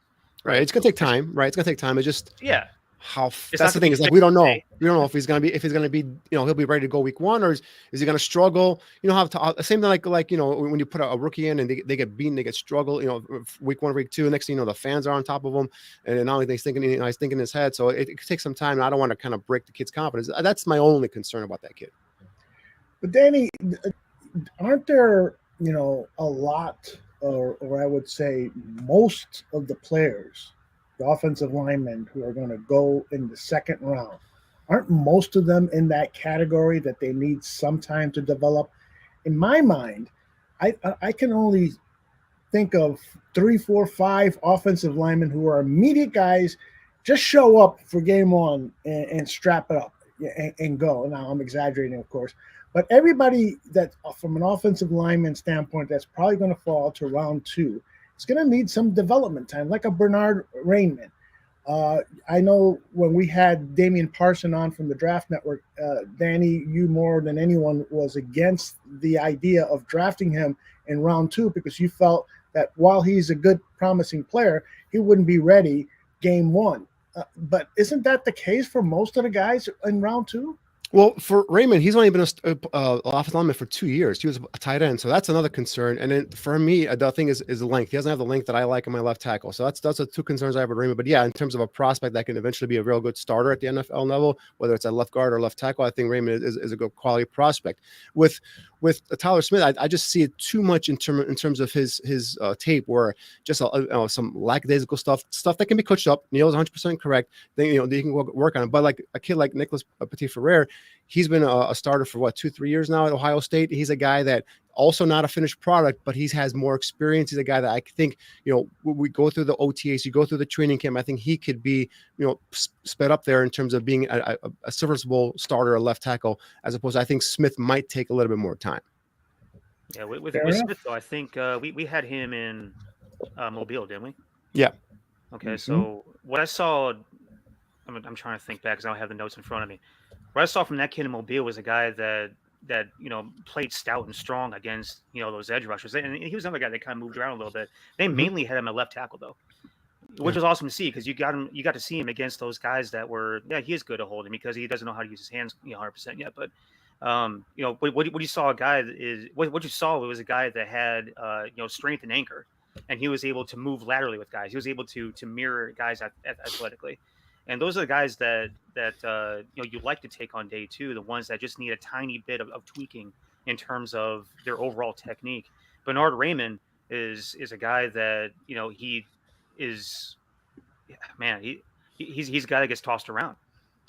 Right. It's gonna take time. Right. It's gonna take time. It's just Yeah. It's that's not the gonna thing. be Is like fixed we don't know. today. We don't know if he's gonna be he'll be ready to go week one, or is he gonna struggle? You know, same thing like when you put a rookie in and they get beaten, they get struggle. Week one, week two. Next thing you know, the fans are on top of him, and now he's thinking he's thinking in his head. So it could take some time. And I don't want to kind of break the kid's confidence. That's my only concern about that kid. But Danny, aren't there, a lot, or I would say most of the players, the offensive linemen who are going to go in the second round, aren't most of them in that category that they need some time to develop? In my mind, I can only think of 3, 4, 5 offensive linemen who are immediate guys, just show up for game one and strap it up and go. Now I'm exaggerating, of course, but everybody that from an offensive lineman standpoint, that's probably going to fall to round 2. It's going to need some development time, like a Bernard Rainman. I know when we had Damian Parson on from the Draft Network, Danny, you more than anyone was against the idea of drafting him in round 2 because you felt that while he's a good, promising player, he wouldn't be ready game 1. But isn't that the case for most of the guys in round 2? Well, for Raymond, he's only been an offensive lineman for 2 years. He was a tight end, so that's another concern. And then for me, the thing is the length. He doesn't have the length that I like in my left tackle. So that's the 2 concerns I have with Raymond. But yeah, in terms of a prospect that can eventually be a real good starter at the NFL level, whether it's at left guard or left tackle, I think Raymond is a good quality prospect. With Tyler Smith, I just see it too much in terms of his tape, where just some lackadaisical stuff that can be coached up. Neil's 100% correct. They can work on it. But like a kid like Nicholas Petit-Ferrer, he's been a starter for 2-3 years now at Ohio State. He's a guy that also not a finished product, but he has more experience. He's a guy that I think, we go through the OTAs, you go through the training camp. I think he could be, sped up there in terms of being a serviceable starter, a left tackle, as opposed to, I think Smith might take a little bit more time. Yeah, with Smith, though, I think we had him in Mobile, didn't we? Yeah. Okay, so what I saw, I'm trying to think back because I don't have the notes in front of me. What I saw from that kid in Mobile was a guy that played stout and strong against those edge rushers, and he was another guy that kind of moved around a little bit. They mainly had him at left tackle though, which was awesome to see because you got to see him against those guys that were he is good at holding because he doesn't know how to use his hands 100% yet. But what you saw what you saw was a guy that had strength and anchor, and he was able to move laterally with guys. He was able to mirror guys athletically. And those are the guys that you like to take on day 2, the ones that just need a tiny bit of tweaking in terms of their overall technique. Bernard Raymond is a guy that he is, man, he's a guy that gets tossed around,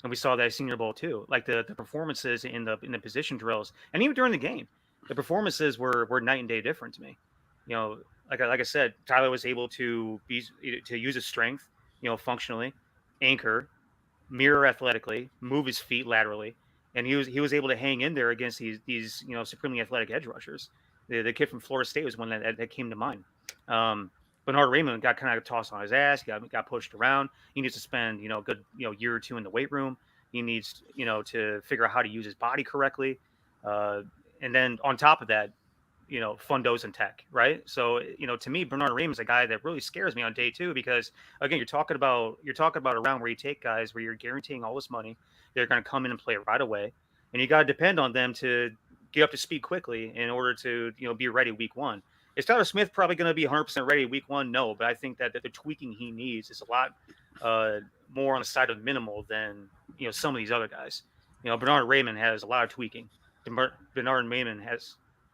and we saw that at Senior Bowl too. Like the performances in the position drills, and even during the game, the performances were night and day different to me. Like I said, Tyler was able to use his strength, functionally, anchor, mirror athletically, move his feet laterally, and he was able to hang in there against these supremely athletic edge rushers. The kid from Florida State was one that came to mind. Bernard Raymond got kind of tossed on his ass. He got pushed around. He needs to spend a good year or 2 in the weight room. He needs to figure out how to use his body correctly, and then on top of that, fundos and tech, right? So, to me, Bernard Raymond is a guy that really scares me on day 2 because, again, you're talking about a round where you take guys where you're guaranteeing all this money. They're going to come in and play right away, and you got to depend on them to get up to speed quickly in order to be ready week 1. Is Tyler Smith probably going to be 100% ready week 1? No, but I think that the tweaking he needs is a lot more on the side of minimal than some of these other guys. Bernard Raymond has a lot of tweaking. Bernard Raymond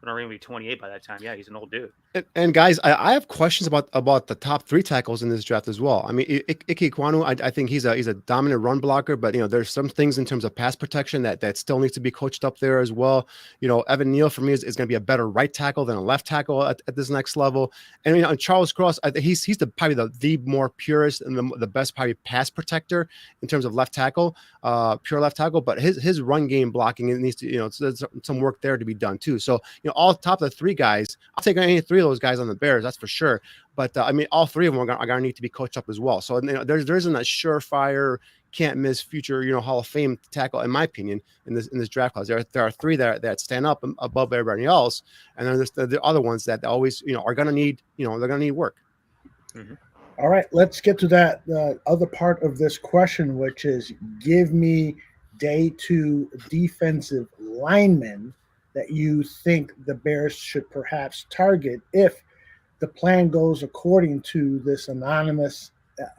will be 28 by that time. Yeah, he's an old dude. And guys, I have questions about the top 3 tackles in this draft as well. I mean, Ike Ekwonu, I think he's a dominant run blocker, but there's some things in terms of pass protection that still needs to be coached up there as well. Evan Neal for me is going to be a better right tackle than a left tackle at this next level. And Charles Cross, I think he's probably the more purest and the best probably pass protector in terms of left tackle, pure left tackle. But his run game blocking, it needs to there's some work there to be done too. So all top of the 3 guys, I'll take any 3 of those guys on the Bears, that's for sure. But all 3 of them are going to need to be coached up as well. So there isn't a surefire, can't miss future, Hall of Fame tackle, in my opinion, in this draft class. There are three that stand up above everybody else, and then there's the other ones that always, are going to need, they're going to need work. Mm-hmm. All right, let's get to that other part of this question, which is give me day 2 defensive linemen that you think the Bears should perhaps target if the plan goes according to this anonymous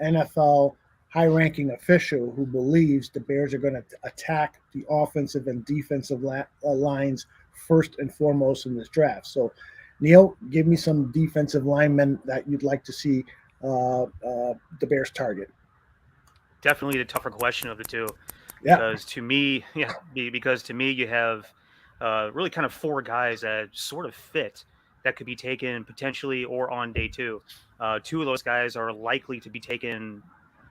NFL high-ranking official who believes the Bears are going to attack the offensive and defensive lines first and foremost in this draft. So, Neil, give me some defensive linemen that you'd like to see the Bears target. Definitely the tougher question of the two, Yeah. because to me, you have really kind of 4 guys that sort of fit that could be taken potentially or on day 2. 2 of those guys are likely to be taken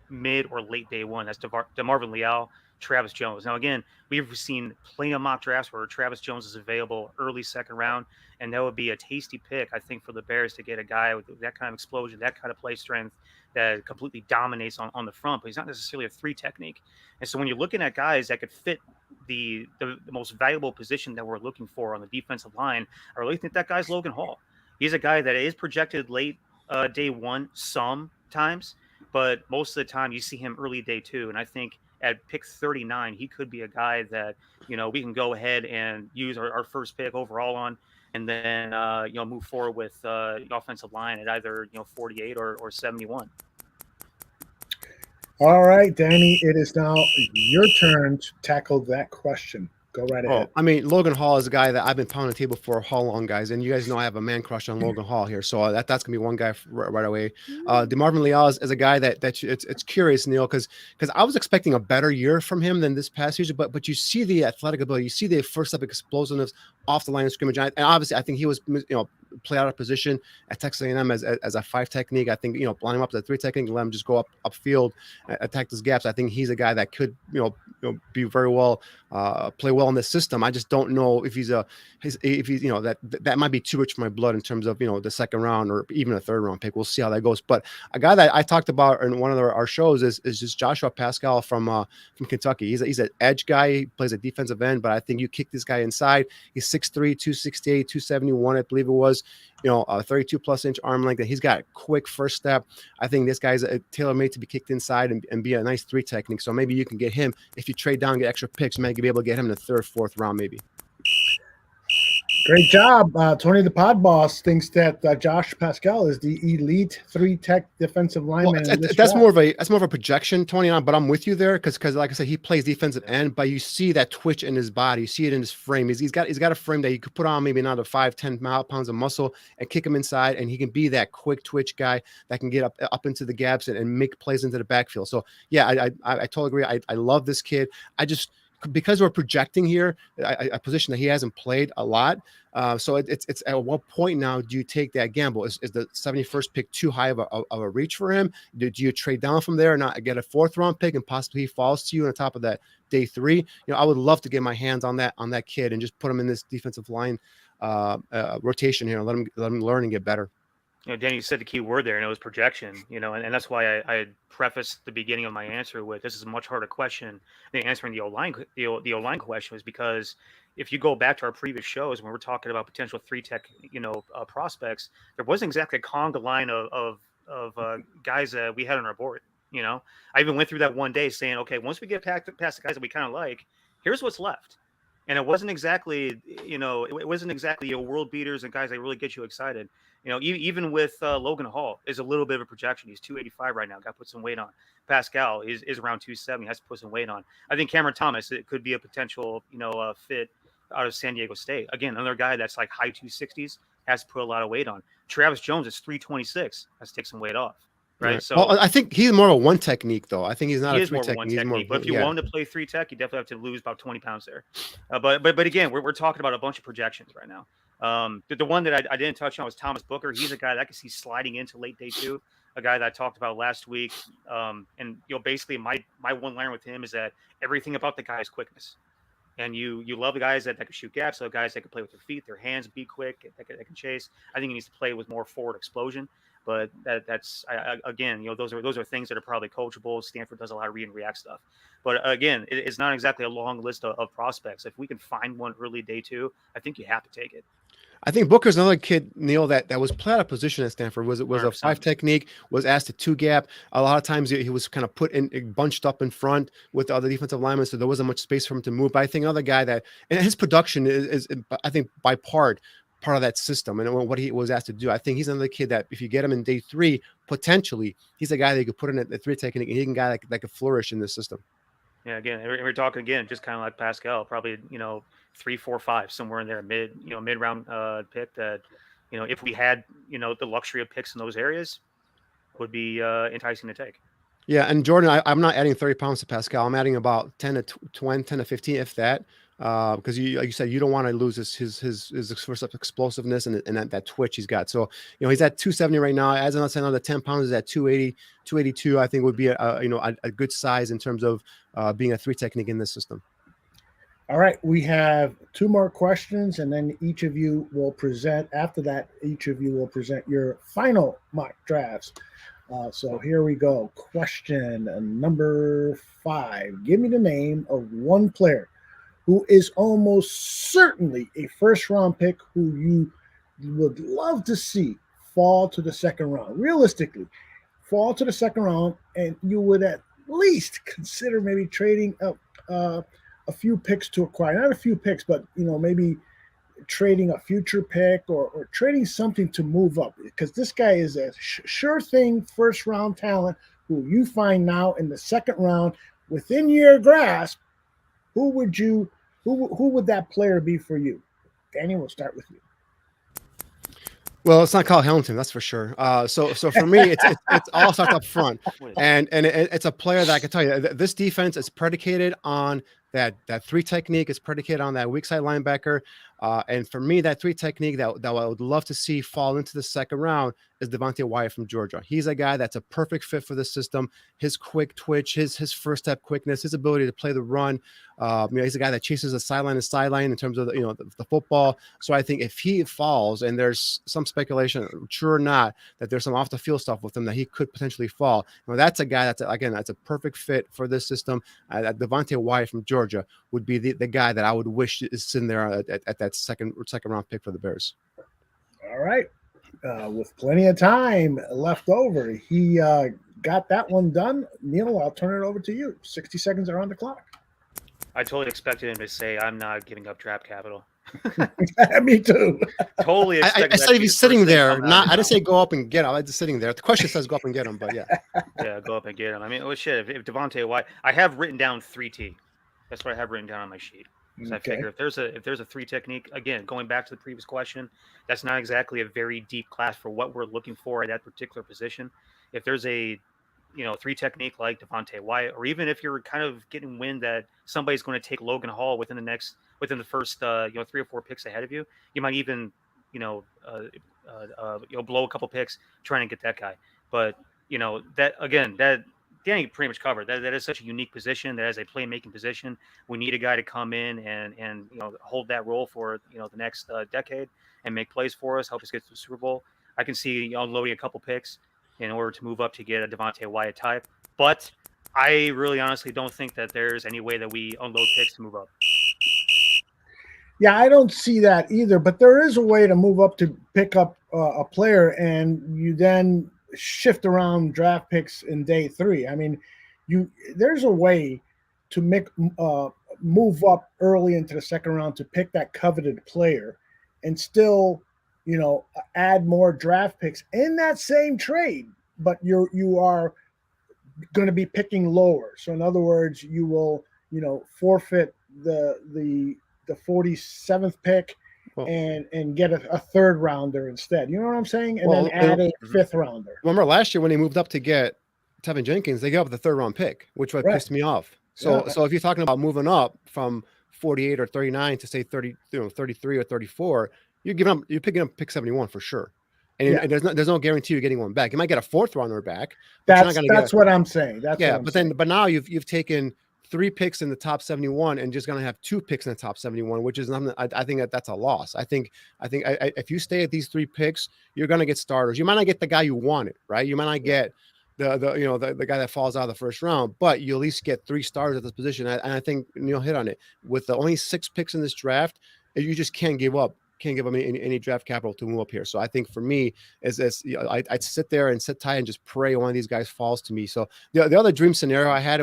mid or late day 1. That's DeMarvin Leal, Travis Jones. Now, again, we've seen plenty of mock drafts where Travis Jones is available early second round, and that would be a tasty pick, I think, for the Bears to get a guy with that kind of explosion, that kind of play strength that completely dominates on the front, but he's not necessarily a 3 technique. And so when you're looking at guys that could fit the most valuable position that we're looking for on the defensive line, I really think that guy's Logan Hall. He's a guy that is projected late day 1 sometimes, but most of the time you see him early day 2. And I think at pick 39, he could be a guy that, we can go ahead and use our first pick overall on, and then, move forward with the offensive line at either, 48 or 71. All right, Danny, it is now your turn to tackle that question. Go right ahead. I mean, Logan Hall is a guy that I've been pounding the table for how long, guys? And you guys know I have a man crush on Logan Hall here, so that's gonna be one guy right away. DeMarvin Leal is a guy that it's curious, Neil, because I was expecting a better year from him than this past season, but you see the athletic ability, you see the first step explosiveness off the line of scrimmage, and obviously I think he was play out of position at Texas A&M as a 5 technique. I think line him up as a 3 technique and let him just go upfield, attack those gaps. I think he's a guy that could be very well play well in this system. I just don't know if he's that might be too rich for my blood in terms of the second round or even a third round pick. We'll see how that goes. But a guy that I talked about in one of our shows is just Joshua Pascal from Kentucky. He's an edge guy. He plays a defensive end, but I think you kick this guy inside. He's 6'3", 268, 271, I believe it was. 32 plus inch arm length. He's got a quick first step. I think this guy's tailor made to be kicked inside and be a nice 3 technique. So maybe you can get him if you trade down, get extra picks, maybe be able to get him in the 3rd, 4th round, maybe. Great job. Tony the Pod Boss thinks that Josh Pascal is the elite 3 tech defensive lineman. Well, that's more of a projection, Tony. But I'm with you there because like I said, he plays defensive end, but you see that twitch in his body, you see it in his frame. He's got a frame that you could put on maybe another 5-10 pounds of muscle and kick him inside, and he can be that quick twitch guy that can get up into the gaps and make plays into the backfield. So yeah, I totally agree. I love this kid. I just, because we're projecting here a position that he hasn't played a lot. So it's at what point now do you take that gamble? Is the 71st pick too high of a reach for him? Do you trade down from there and not get a 4th round pick and possibly he falls to you on the top of that day 3? I would love to get my hands on that kid and just put him in this defensive line rotation here and let him learn and get better. Danny, you said the key word there, and it was projection. And that's why I prefaced the beginning of my answer with this is a much harder question than answering the O-line. The O-line question was because if you go back to our previous shows when we're talking about potential 3 tech, prospects, there wasn't exactly a conga line of guys that we had on our board. I even went through that one day saying, okay, once we get past the guys that we kind of like, here's what's left. And it wasn't exactly, it wasn't exactly your world beaters and guys that really get you excited. Even with Logan Hall is a little bit of a projection. He's 285 right now. Got to put some weight on. Pascal is around 270. Has to put some weight on. I think Cameron Thomas, it could be a potential, fit out of San Diego State. Again, another guy that's like high 260s, has to put a lot of weight on. Travis Jones is 326. Has to take some weight off. Right. So I think he's more of a 1 technique, though. I think he's not a 3 technique. He's more, but if you want him to play 3 tech, you definitely have to lose about 20 pounds there. But again, we're talking about a bunch of projections right now. The one that I didn't touch on was Thomas Booker. He's a guy that I can see sliding into late day 2. A guy that I talked about last week. And basically my one liner with him is that everything about the guy is quickness. And you love the guys that can shoot gaps, so guys that can play with their feet, their hands, be quick, that can chase. I think he needs to play with more forward explosion. But that's again, those are things that are probably coachable. Stanford does a lot of read and react stuff. But again, it's not exactly a long list of prospects. If we can find one early day 2, I think you have to take it. I think Booker's another kid, Neil, that was played out of position at Stanford. Was 100%. a 5 technique, was asked to 2 gap. A lot of times he was kind of put in, bunched up in front with the other defensive linemen, so there wasn't much space for him to move. But I think another guy that, and his production is I think by part of that system and what he was asked to do. I think he's another kid that if you get him in day 3, potentially he's a guy that you could put in the 3 technique, and he can guy that could flourish in this system. Yeah, again, we're talking again, just kind of like Pascal, probably 3, 4, 5, somewhere in there, mid round pick that, if we had the luxury of picks in those areas, would be enticing to take. Yeah, and Jordan, I'm not adding 30 pounds to Pascal. I'm adding about 10 to 20, 10 to 15, if that, because like you said, you don't want to lose his first explosiveness and that twitch he's got. So he's at 270 right now. As another 10 pounds is at 280, 282. I think would be a good size in terms of being a 3 technique in this system. All right, we have 2 more questions, and then each of you will present. After that, each of you will present your final mock drafts. So here we go. Question number 5. Give me the name of one player who is almost certainly a first-round pick who you would love to see fall to the second round. Realistically, fall to the second round, and you would at least consider maybe trading up a few picks to acquire. Not a few picks, but maybe trading a future pick or trading something to move up, because this guy is a sure thing first round talent who you find now in the second round within your grasp. Who would that player be for you? Danny, we'll start with you. Well, it's not Kyle Hamilton, that's for sure. So for me, it's all stuff up front, and it's a player that I can tell you this defense is predicated on that 3 technique. Is predicated on that weak side linebacker, and for me, that 3 technique that I would love to see fall into the second round is Devontae Wyatt from Georgia. He's a guy that's a perfect fit for this system. His quick twitch, his first step quickness, his ability to play the run. He's a guy that chases the sideline to sideline in terms of the football. So I think if he falls, and there's some speculation, true or not, that there's some off the field stuff with him that he could potentially fall. That's a guy that's a perfect fit for this system. Devontae Wyatt from Georgia would be the guy that I would wish is sitting there at that second round pick for the Bears. All right. With plenty of time left over, he got that one done. Neil, I'll turn it over to you. 60 seconds are on the clock. I totally expected him to say, "I'm not giving up draft capital." Me too. Totally expected. I said if he's sitting there, I didn't say go up and get him. I just sitting there. The question says go up and get him, but yeah. Yeah, go up and get him. I mean, shit. If Devontae Wyatt, I have written down 3T. That's what I have written down on my sheet. So okay. I figure if there's a 3 technique, again, going back to the previous question, that's not exactly a very deep class for what we're looking for at that particular position. If there's a 3 technique like Devontae Wyatt, or even if you're kind of getting wind that somebody's going to take Logan Hall within the first 3 or 4 picks ahead of you, you might even blow a couple picks trying to get that guy. But that Danny pretty much covered that is such a unique position. That is a playmaking position. We need a guy to come in and hold that role for the next decade and make plays for us, help us get to the Super Bowl. I can see unloading a couple picks in order to move up to get a Devontae Wyatt type, but I really honestly don't think that there's any way that we unload picks to move up. Yeah, I don't see that either, but there is a way to move up to pick up a player, and you then shift around draft picks in day 3. I mean, there's a way to move up early into the second round to pick that coveted player and still, add more draft picks in that same trade, but you are going to be picking lower. So in other words, you will, forfeit the 47th pick and get a third rounder instead. You know what I'm saying? And then add a 5th rounder. Remember last year when they moved up to get Tevin Jenkins, they gave up the 3rd round pick, which pissed me off. So if you're talking about moving up from 48 or 39 to say 30, 33 or 34, you're picking up pick 71 for sure. And there's no guarantee you're getting one back. You might get a 4th rounder back. That's what I'm saying. But now you've taken 3 picks in the top 71 and just going to have 2 picks in the top 71, which is nothing. I think that's a loss. I think if you stay at these 3 picks, you're going to get starters. You might not get the guy you wanted, right? You might not get the guy that falls out of the first round, but you at least get 3 starters at this position. And I think Neil hit on it. With the only 6 picks in this draft, you just can't give up. Can't give them any draft capital to move up here. So I think for me, I'd sit there and sit tight and just pray one of these guys falls to me. So the other dream scenario I had,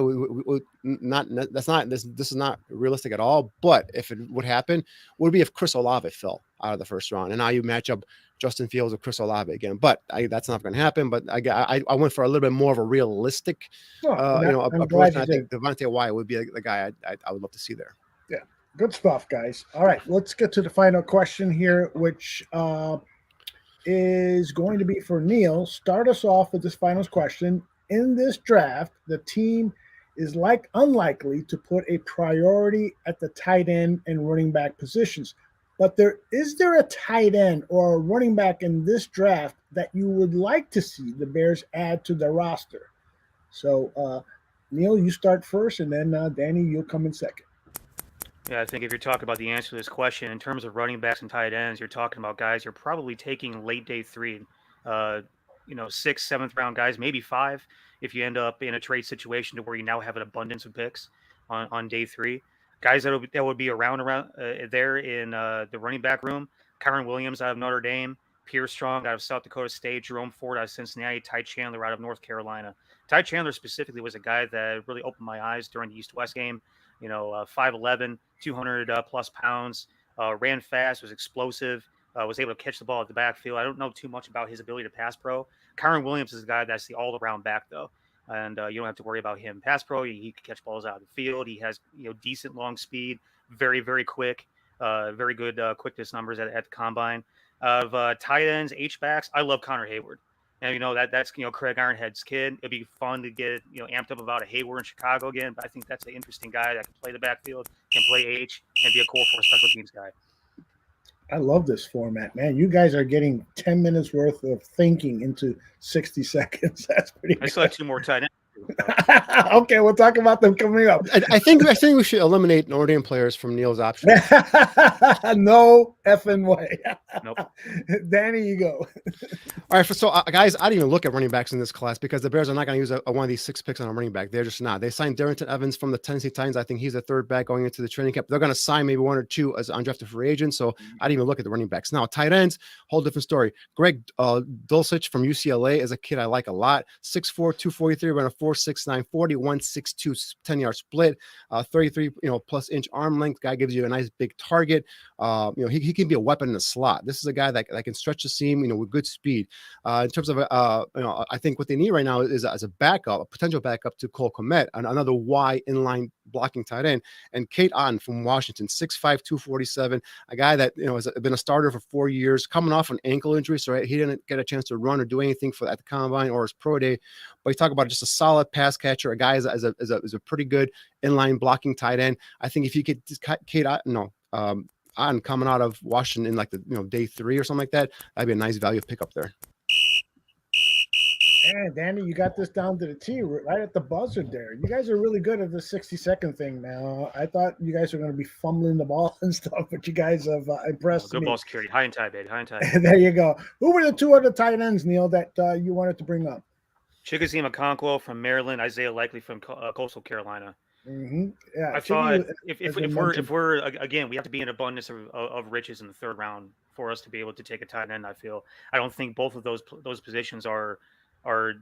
this is not realistic at all. But if it would happen, would be if Chris Olave fell out of the first round, and now you match up Justin Fields with Chris Olave again. But that's not going to happen. But I went for a little bit more of a realistic, approach. And I think Devontae Wyatt would be the guy I would love to see there. Yeah. Good stuff, guys. All right, let's get to the final question here, which is going to be for Neil. Start us off with this final question. In this draft, the team is unlikely to put a priority at the tight end and running back positions. But is there a tight end or a running back in this draft that you would like to see the Bears add to the roster? So, Neil, you start first, and then Danny, you'll come in second. Yeah, I think if you're talking about the answer to this question, in terms of running backs and tight ends, you're talking about guys you're probably taking late day 3, 6th, 7th round guys, maybe 5, if you end up in a trade situation to where you now have an abundance of picks on day 3. Guys that would be around there in the running back room: Kyron Williams out of Notre Dame, Pierce Strong out of South Dakota State, Jerome Ford out of Cincinnati, Ty Chandler out of North Carolina. Ty Chandler specifically was a guy that really opened my eyes during the East-West game. 5'11", 200 plus pounds, ran fast, was explosive, was able to catch the ball at the backfield. I don't know too much about his ability to pass pro. Kyron Williams is a guy that's the all-around back, though, and you don't have to worry about him pass pro. He can catch balls out of the field. He has decent long speed, very, very quick, very good quickness numbers at the combine. Of tight ends, H-backs, I love Connor Hayward. And that's Craig Ironhead's kid. It'd be fun to get amped up about a Hayward in Chicago again. But I think that's an interesting guy that can play the backfield, can play H, and be a core for a special teams guy. I love this format, man. You guys are getting 10 minutes worth of thinking into 60 seconds. That's pretty good. I still have 2 more tight ends. Okay, we'll talk about them coming up. I think we should eliminate Notre Dame players from Neil's option. No effing way. Nope. Danny, you go. All right, so guys, I didn't even look at running backs in this class because the Bears are not going to use one of these 6 picks on a running back. They're just not. They signed Darrington Evans from the Tennessee Titans. I think he's a 3rd back going into the training camp. They're going to sign maybe 1 or 2 as undrafted free agents. So I didn't even look at the running backs. Now, tight ends, whole different story. Greg Dulcich from UCLA is a kid I like a lot. 6'4", 243, ran a 4.69 40, 1.62 10-yard split, 33 plus inch arm length. Guy gives you a nice big target. He can be a weapon in the slot. This is a guy that can stretch the seam, with good speed. In terms of I think what they need right now is as a backup, a potential backup to Cole Kmet, another Y inline blocking tight end, and Kate Otten from Washington, 6'5", 247, a guy that has been a starter for 4 years, coming off an ankle injury, so he didn't get a chance to run or do anything at the combine or his pro day. But you talk about just a solid pass catcher, a guy is a pretty good inline blocking tight end. I think if you get Kate Otten, Otten coming out of Washington in like the day 3 or something like that, that'd be a nice value pickup there. And Danny, you got this down to the T, right at the buzzer there. You guys are really good at the 60-second thing now. I thought you guys were going to be fumbling the ball and stuff, but you guys have impressed me. Good ball security. High and tight, baby. High and tight. There you go. Who were the 2 other tight ends, Neil, that you wanted to bring up? Chigozie Okonkwo from Maryland, Isaiah Likely from Coastal Carolina. Mm-hmm. Yeah, I thought if we're again, we have to be in abundance of riches in the 3rd round for us to be able to take a tight end. I don't think both of those positions are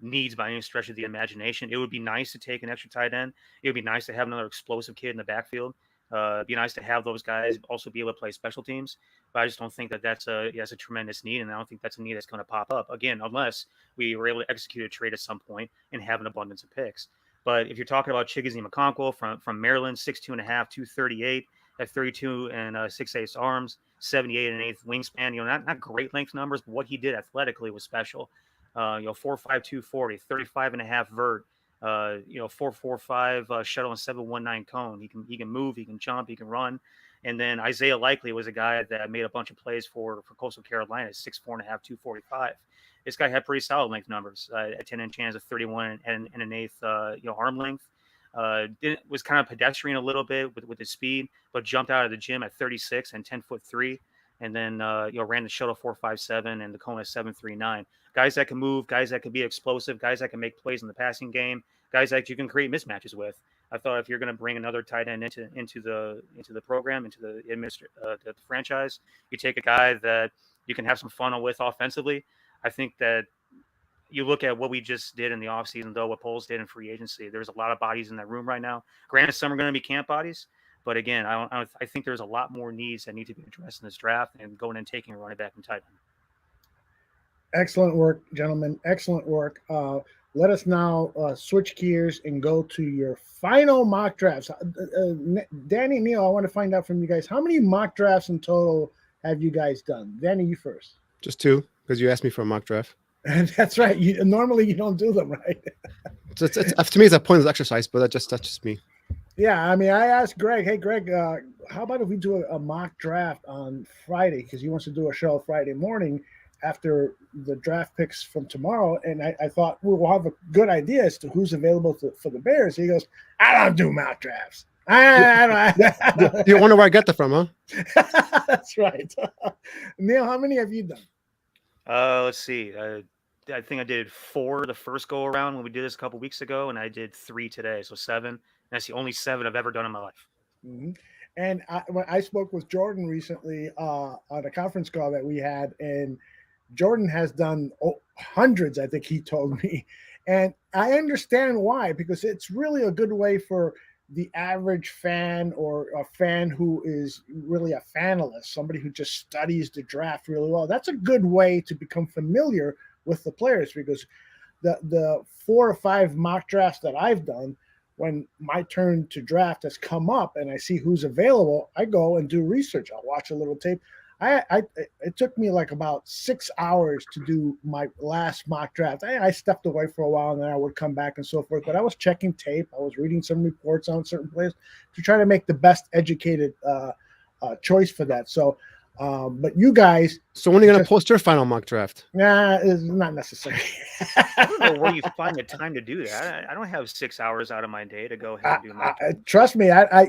needs by any stretch of the imagination. It would be nice to take an extra tight end. It would be nice to have another explosive kid in the backfield. It'd be nice to have those guys also be able to play special teams. But I just don't think that's a tremendous need, and I don't think that's a need that's going to pop up again unless we were able to execute a trade at some point and have an abundance of picks. But if you're talking about Chigozie Okonkwo from Maryland, 6'2.5", 238 at 32 and 6/8 arms, 78 and 1/8 wingspan. Not great length numbers, but what he did athletically was special. 4.5, 240, 35.5 vert, 4.45 shuttle and 7.19 cone. He can move, he can jump, he can run. And then Isaiah Likely was a guy that made a bunch of plays for Coastal Carolina, 6'4.5", 245. This guy had pretty solid length numbers, a 10-inch hands, a 31 and an 1/8 arm length. Was kind of pedestrian a little bit with his speed, but jumped out of the gym at 36 and 10'3", and then ran the shuttle 4.57 and the Kona 7.39. Guys that can move, guys that can be explosive, guys that can make plays in the passing game, guys that you can create mismatches with. I thought if you're going to bring another tight end into the program, into the franchise, you take a guy that you can have some fun with offensively. I think that you look at what we just did in the offseason, though, what Poles did in free agency. There's a lot of bodies in that room right now. Granted, some are going to be camp bodies, but again, I think there's a lot more needs that need to be addressed in this draft and going and taking a running back and tight end. Excellent work, gentlemen. Excellent work. Let us now switch gears and go to your final mock drafts. Danny, Neil, I want to find out from you guys, how many mock drafts in total have you guys done? Danny, you first. Just 2, because you asked me for a mock draft. That's right. Normally you don't do them, right? It's to me, it's a pointless exercise, but that's just me. Yeah, I mean, I asked Greg, hey, Greg, how about if we do a mock draft on Friday? Because he wants to do a show Friday morning after the draft picks from tomorrow. And I thought we'll have a good idea as to who's available for the Bears. He goes, I don't do mock drafts. You wonder where I get that from, huh? That's right. Neil, how many have you done? Let's see. I think I did 4 the first go around when we did this a couple weeks ago, and I did 3 today, so 7. That's the only 7 I've ever done in my life. Mm-hmm. And when I spoke with Jordan recently on a conference call that we had, and Jordan has done hundreds, I think he told me. And I understand why, because it's really a good way for the average fan or a fan who is really a fanalist, somebody who just studies the draft really well. That's a good way to become familiar with the players, because the 4 or 5 mock drafts that I've done, when my turn to draft has come up and I see who's available, I go and do research. I'll watch a little tape. It took me like about 6 hours to do my last mock draft. I stepped away for a while and then I would come back and so forth. But I was checking tape. I was reading some reports on certain players to try to make the best educated choice for that. So, but you guys. So when are you going to post your final mock draft? Nah, it's not necessary. I don't know where you find the time to do that. I don't have 6 hours out of my day to go ahead and do my. Trust me, I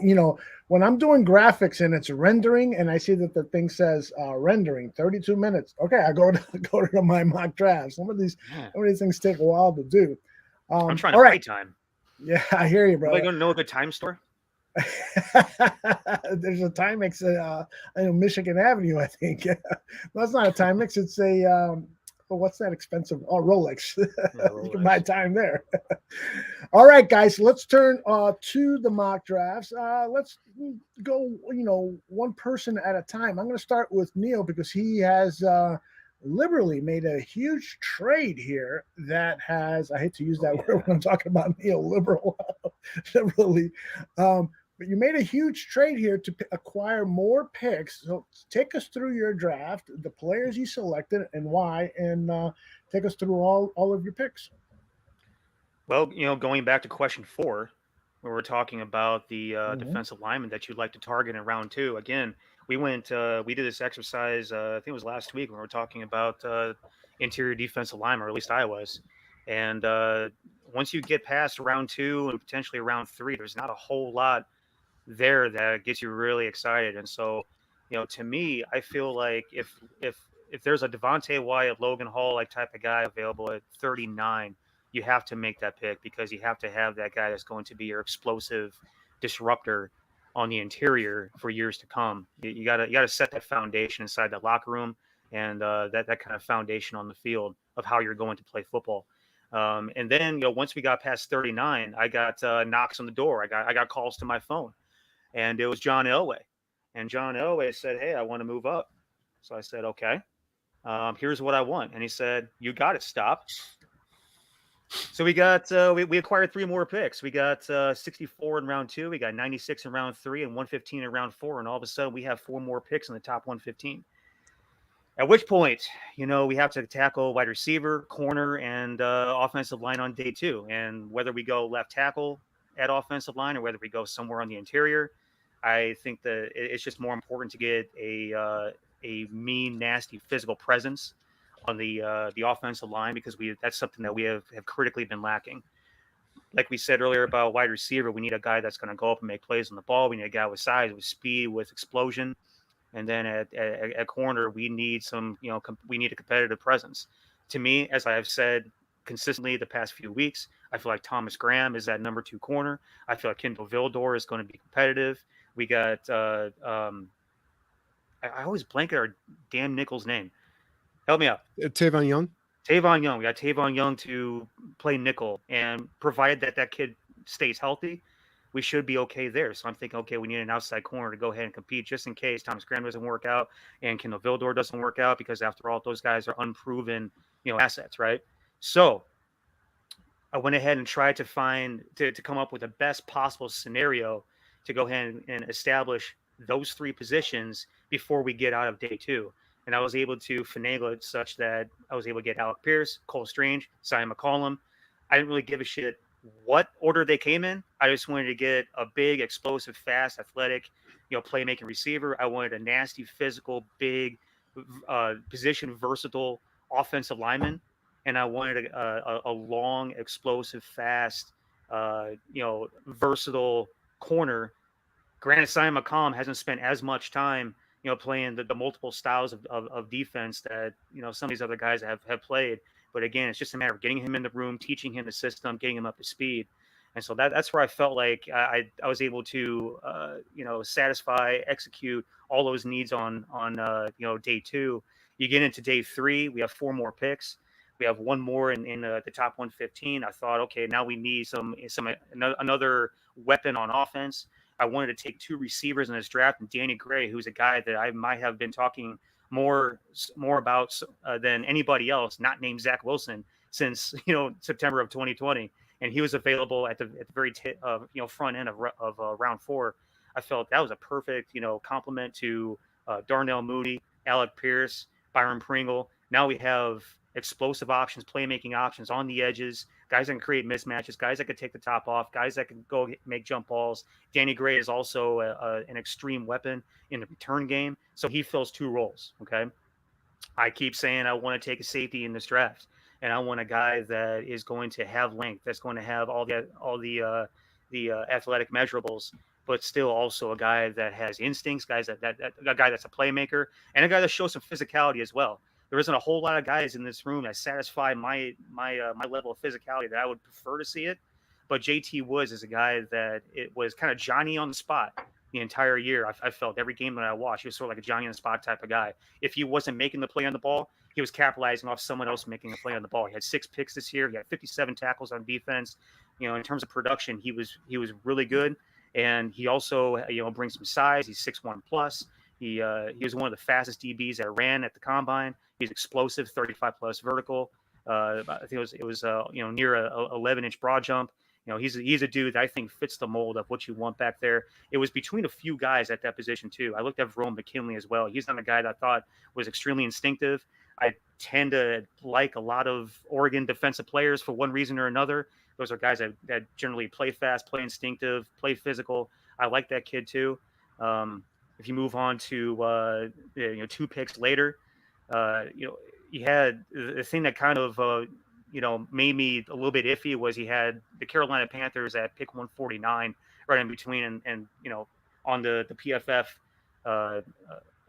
when I'm doing graphics and it's rendering and I see that the thing says rendering 32 minutes. Okay, I go to my mock draft. Some of these things take a while to do. I'm trying to fight time. Yeah, I hear you, bro. Are you going to know a good time store? There's a Timex in Michigan Avenue, I think. That's not a Timex. It's a what's that expensive? Oh, Rolex. Rolex. You can buy time there. All right, guys, let's turn to the mock drafts. Let's go, one person at a time. I'm going to start with Neil because he has liberally made a huge trade here that has, I hate to use that word when I'm talking about Neil, liberally. But you made a huge trade here to acquire more picks. So take us through your draft, the players you selected and why, and take us through all of your picks. Well, going back to question 4, where we're talking about the defensive lineman that you'd like to target in round 2. Again, we did this exercise, I think it was last week, when we were talking about interior defensive lineman, or at least I was. And once you get past round 2 and potentially round 3, there's not a whole lot there that gets you really excited. And so, to me, I feel like if there's a Devontae Wyatt, Logan Hall like type of guy available at 39, you have to make that pick, because you have to have that guy that's going to be your explosive disruptor on the interior for years to come. You gotta set that foundation inside that locker room, and that kind of foundation on the field of how you're going to play football. And then, once we got past 39, I got knocks on the door. I got calls to my phone. And it was John Elway. And John Elway said, hey, I want to move up. So I said, okay, here's what I want. And he said, you got it, stop. So we got we acquired 3 more picks. We got 64 in round 2. We got 96 in round 3 and 115 in round 4. And all of a sudden we have 4 more picks in the top 115. At which point, we have to tackle wide receiver, corner, and offensive line on day 2. And whether we go left tackle at offensive line or whether we go somewhere on the interior, I think that it's just more important to get a mean, nasty physical presence on the offensive line, because that's something that we have critically been lacking. like we said earlier about wide receiver, we need a guy that's going to go up and make plays on the ball. We need a guy with size, with speed, with explosion. And then at corner, we need we need a competitive presence. To me, as I have said consistently the past few weeks, I feel like Thomas Graham is that number 2 corner. I feel like Kindle Vildor is going to be competitive. We got I always blank our damn Nichols name. Help me out. Tavon Young. Tavon Young. We got Tavon Young to play nickel, and provided that kid stays healthy, we should be okay there. So I'm thinking, okay, we need an outside corner to go ahead and compete just in case Thomas Graham doesn't work out and Kindle Vildor doesn't work out, because after all, those guys are unproven, assets, right? So I went ahead and tried to come up with the best possible scenario to go ahead and establish those 3 positions before we get out of day 2. And I was able to finagle it such that I was able to get Alec Pierce, Cole Strange, Simon McCollum. I didn't really give a shit what order they came in. I just wanted to get a big, explosive, fast, athletic, playmaking receiver. I wanted a nasty, physical, big, position versatile offensive lineman, and I wanted a long, explosive, fast, versatile corner. Granted, Simon McCollum hasn't spent as much time, playing the multiple styles of defense that, some of these other guys have played. But again, it's just a matter of getting him in the room, teaching him the system, getting him up to speed. And so that's where I felt like I was able to, satisfy, execute all those needs on day 2. You get into day 3, we have 4 more picks. We have 1 more in the top 115. I thought, okay, now we need another weapon on offense. I wanted to take 2 receivers in this draft, and Danny Gray, who's a guy that I might have been talking more about than anybody else, not named Zach Wilson, since September of 2020, and he was available at the very front end of round 4. I felt that was a perfect complement to Darnell Mooney, Alec Pierce, Byron Pringle. Now we have explosive options, playmaking options on the edges, guys that can create mismatches, guys that can take the top off, guys that can go make jump balls. Danny Gray is also an extreme weapon in the return game, so he fills 2 roles. Okay, I keep saying I want to take a safety in this draft, and I want a guy that is going to have length, that's going to have all the athletic measurables, but still also a guy that has instincts, a guy that's a playmaker, and a guy that shows some physicality as well. There isn't a whole lot of guys in this room that satisfy my level of physicality that I would prefer to see it. But JT Woods is a guy that it was kind of Johnny on the spot the entire year. I felt every game that I watched, he was sort of like a Johnny on the spot type of guy. If he wasn't making the play on the ball, he was capitalizing off someone else making a play on the ball. He had 6 picks this year. He had 57 tackles on defense. In terms of production, he was really good. And he also, brings some size. He's 6'1 plus. He was one of the fastest DBs that ran at the combine. He's explosive, 35 plus vertical. I think it was near a 11-inch broad jump. He's a dude that I think fits the mold of what you want back there. It was between a few guys at that position too. I looked at Verone McKinley as well. He's not a guy that I thought was extremely instinctive. I tend to like a lot of Oregon defensive players for one reason or another. Those are guys that generally play fast, play instinctive, play physical. I like that kid too. If you move on to 2 picks later, you had the thing that kind of made me a little bit iffy was he had the Carolina Panthers at pick 149 right in between, and on the PFF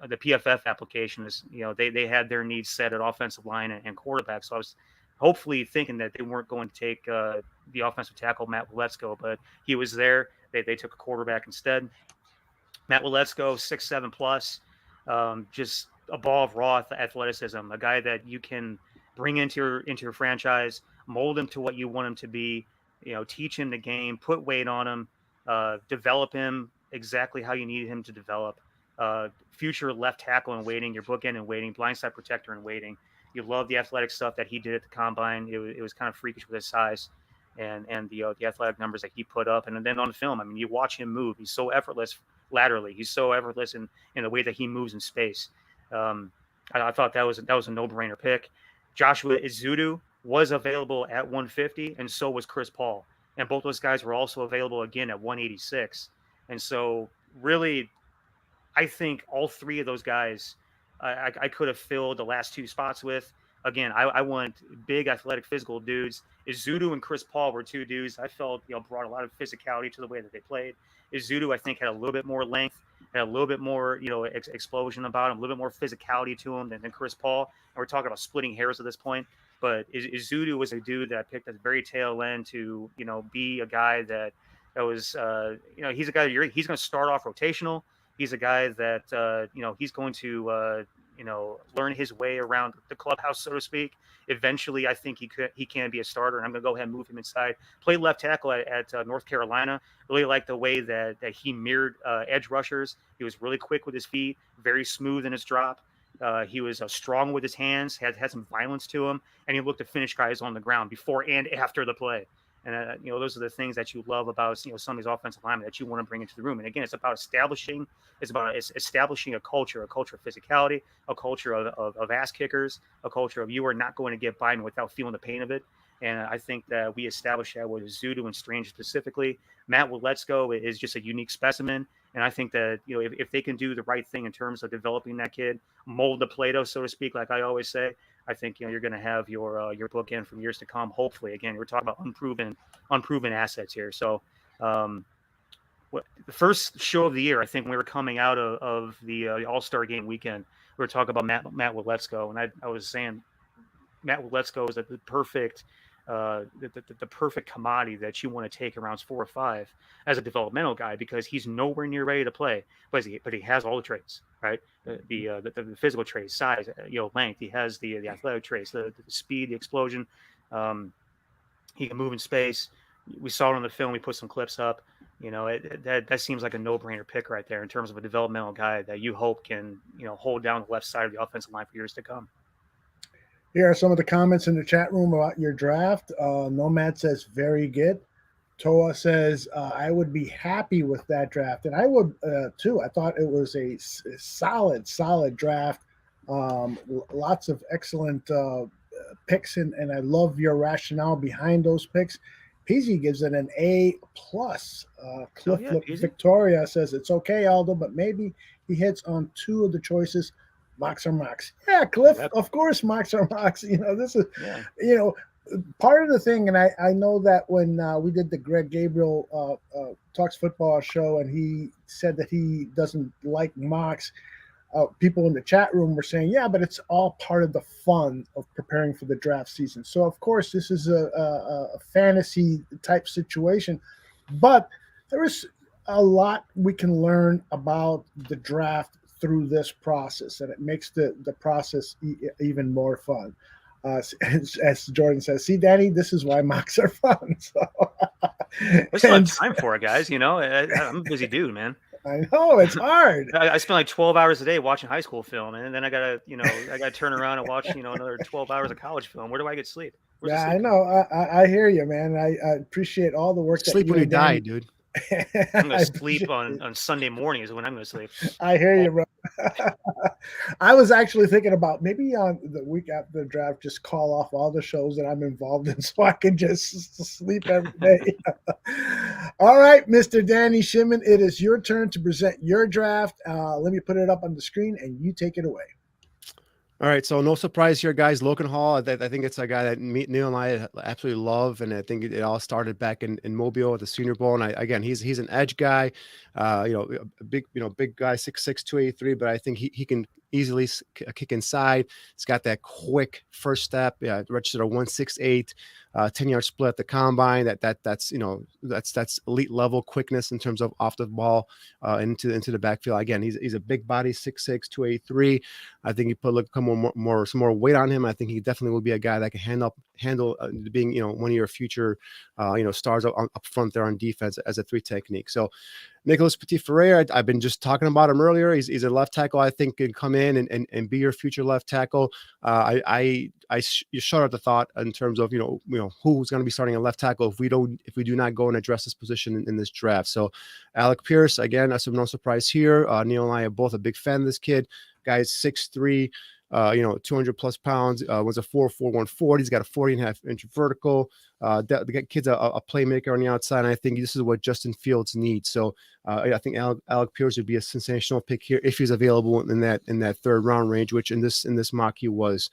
the PFF application is they had their needs set at offensive line and quarterback. So I was hopefully thinking that they weren't going to take the offensive tackle Matt Waletzko, but he was there. They took a quarterback instead. Matt Waletzko, 6'7 plus, just a ball of raw athleticism, a guy that you can bring into your franchise, mold him to what you want him to be, teach him the game, put weight on him, develop him exactly how you need him to develop. Future left tackle in waiting, your bookend in waiting, blindside protector in waiting. You love the athletic stuff that he did at the combine. It was kind of freakish with his size and the athletic numbers that he put up. And then on film, I mean, you watch him move. He's so effortless laterally. He's so effortless in the way that he moves in space. I thought that was a no-brainer pick. Joshua Izudu was available at 150, and so was Chris Paul. And both those guys were also available again at 186. And so really, I think all 3 of those guys I could have filled the last 2 spots with. again, I want big, athletic, physical dudes. Izudu and Chris Paul were two dudes I felt brought a lot of physicality to the way that they played. Izudu, I think, had a little bit more length, had a little bit more explosion about him, a little bit more physicality to him than Chris Paul. And we're talking about splitting hairs at this point. But Izudu was a dude that I picked at the very tail end to be a guy that was he's a guy he's going to start off rotational. He's a guy that he's going to learn his way around the clubhouse, so to speak. Eventually, I think he can be a starter, and I'm going to go ahead and move him inside. Played left tackle at North Carolina. Really like the way that he mirrored edge rushers. He was really quick with his feet, very smooth in his drop. He was strong with his hands, had some violence to him, and he looked to finish guys on the ground before and after the play. And those are the things that you love about some of these offensive linemen that you want to bring into the room. And again, it's about establishing a culture of physicality, a culture of ass kickers, a culture of you are not going to get by me without feeling the pain of it. And I think that we established that with Zudu and Strange specifically. Matt Waletzko is just a unique specimen. And I think that, if they can do the right thing in terms of developing that kid, mold the Play-Doh, so to speak, like I always say, I think, you're going to have your bookend from years to come. Hopefully, again, we're talking about unproven assets here. So the first show of the year, I think when we were coming out of the All-Star game weekend, we were talking about Matt Waletzko. And I was saying Matt Waletzko is the perfect the perfect commodity that you want to take in rounds 4 or 5 as a developmental guy, because he's nowhere near ready to play, but he has all the traits, right? The physical traits, size, length. He has the athletic traits, the speed, the explosion. He can move in space. We saw it on the film. We put some clips up. That seems like a no-brainer pick right there in terms of a developmental guy that you hope can hold down the left side of the offensive line for years to come. Here are some of the comments in the chat room about your draft. Nomad says, very good. Toa says, I would be happy with that draft. And I would, too. I thought it was a solid draft. Lots of excellent picks, and I love your rationale behind those picks. Peasy gives it an A+. Cliff Victoria says, it's okay, Aldo, but maybe he hits on 2 of the choices. Mocks are mocks. Yeah, Cliff, yep. Of course, mocks are mocks. This is, part of the thing, and I know that when we did the Greg Gabriel Talks Football show, and he said that he doesn't like mocks, people in the chat room were saying, yeah, but it's all part of the fun of preparing for the draft season. So, of course, this is a fantasy type situation, but there is a lot we can learn about the draft through this process, and it makes the process even more fun. As Jordan says, see, Danny, this is why mocks are fun. So there's a lot of time for it, guys. I'm a busy dude, man. I know it's hard. I spend like 12 hours a day watching high school film, and then I gotta turn around and watch another 12 hours of college film. Where do I get sleep? Yeah, I know. I hear you, man. I appreciate all the work. Sleep when you die, dude. I'm going to sleep on Sunday morning is when I'm going to sleep. I hear you, bro. I was actually thinking about maybe on the week after the draft, just call off all the shows that I'm involved in so I can just sleep every day. All right, Mr. Danny Shimon, it is your turn to present your draft. Let me put it up on the screen and you take it away. All right, so no surprise here, guys. Logan Hall, I think it's a guy that Neil and I absolutely love, and I think it all started back in Mobile at the Senior Bowl. And he's an edge guy, big guy, 6'6", 283, but I think he can easily kick inside. He's got that quick first step. Yeah, registered a 1.68, 10-yard split at the combine. That's elite level quickness in terms of off the ball into the backfield. Again, he's a big body, 6'6", 283. I think you put some more weight on him. I think he definitely will be a guy that can handle being one of your future stars up front there on defense as a 3 technique. So Nicholas Petit-Ferrer, I've been just talking about him earlier. He's a left tackle. I think can come in and be your future left tackle. I shudder at the thought in terms of who's going to be starting a left tackle if we do not go and address this position in this draft. So Alec Pierce, again, that's no surprise here. Neil and I are both a big fan of this kid. Guy's 6'3", 200 plus pounds, was a 4.41 40. He's got a 40.5-inch vertical, The kid's a playmaker on the outside, and I think this is what Justin Fields needs. So I think Alec Pierce would be a sensational pick here if he's available in that third round range, which in this mock he was.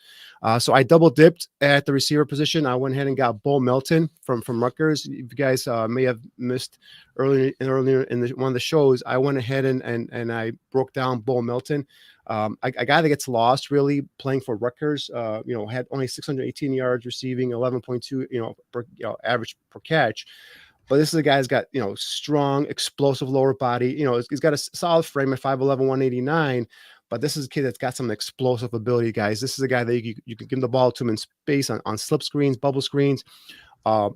So I double dipped at the receiver position. I went ahead and got Bo Melton from Rutgers. You guys may have missed earlier in one of the shows. I went ahead and I broke down Bo Melton. A guy that gets lost really playing for Rutgers, had only 618 yards receiving, 11.2, average per catch. But this is a guy who's got, strong, explosive lower body. He's got a solid frame at 5'11", 189. But this is a kid that's got some explosive ability, guys. This is a guy that you can give the ball to him in space on slip screens, bubble screens.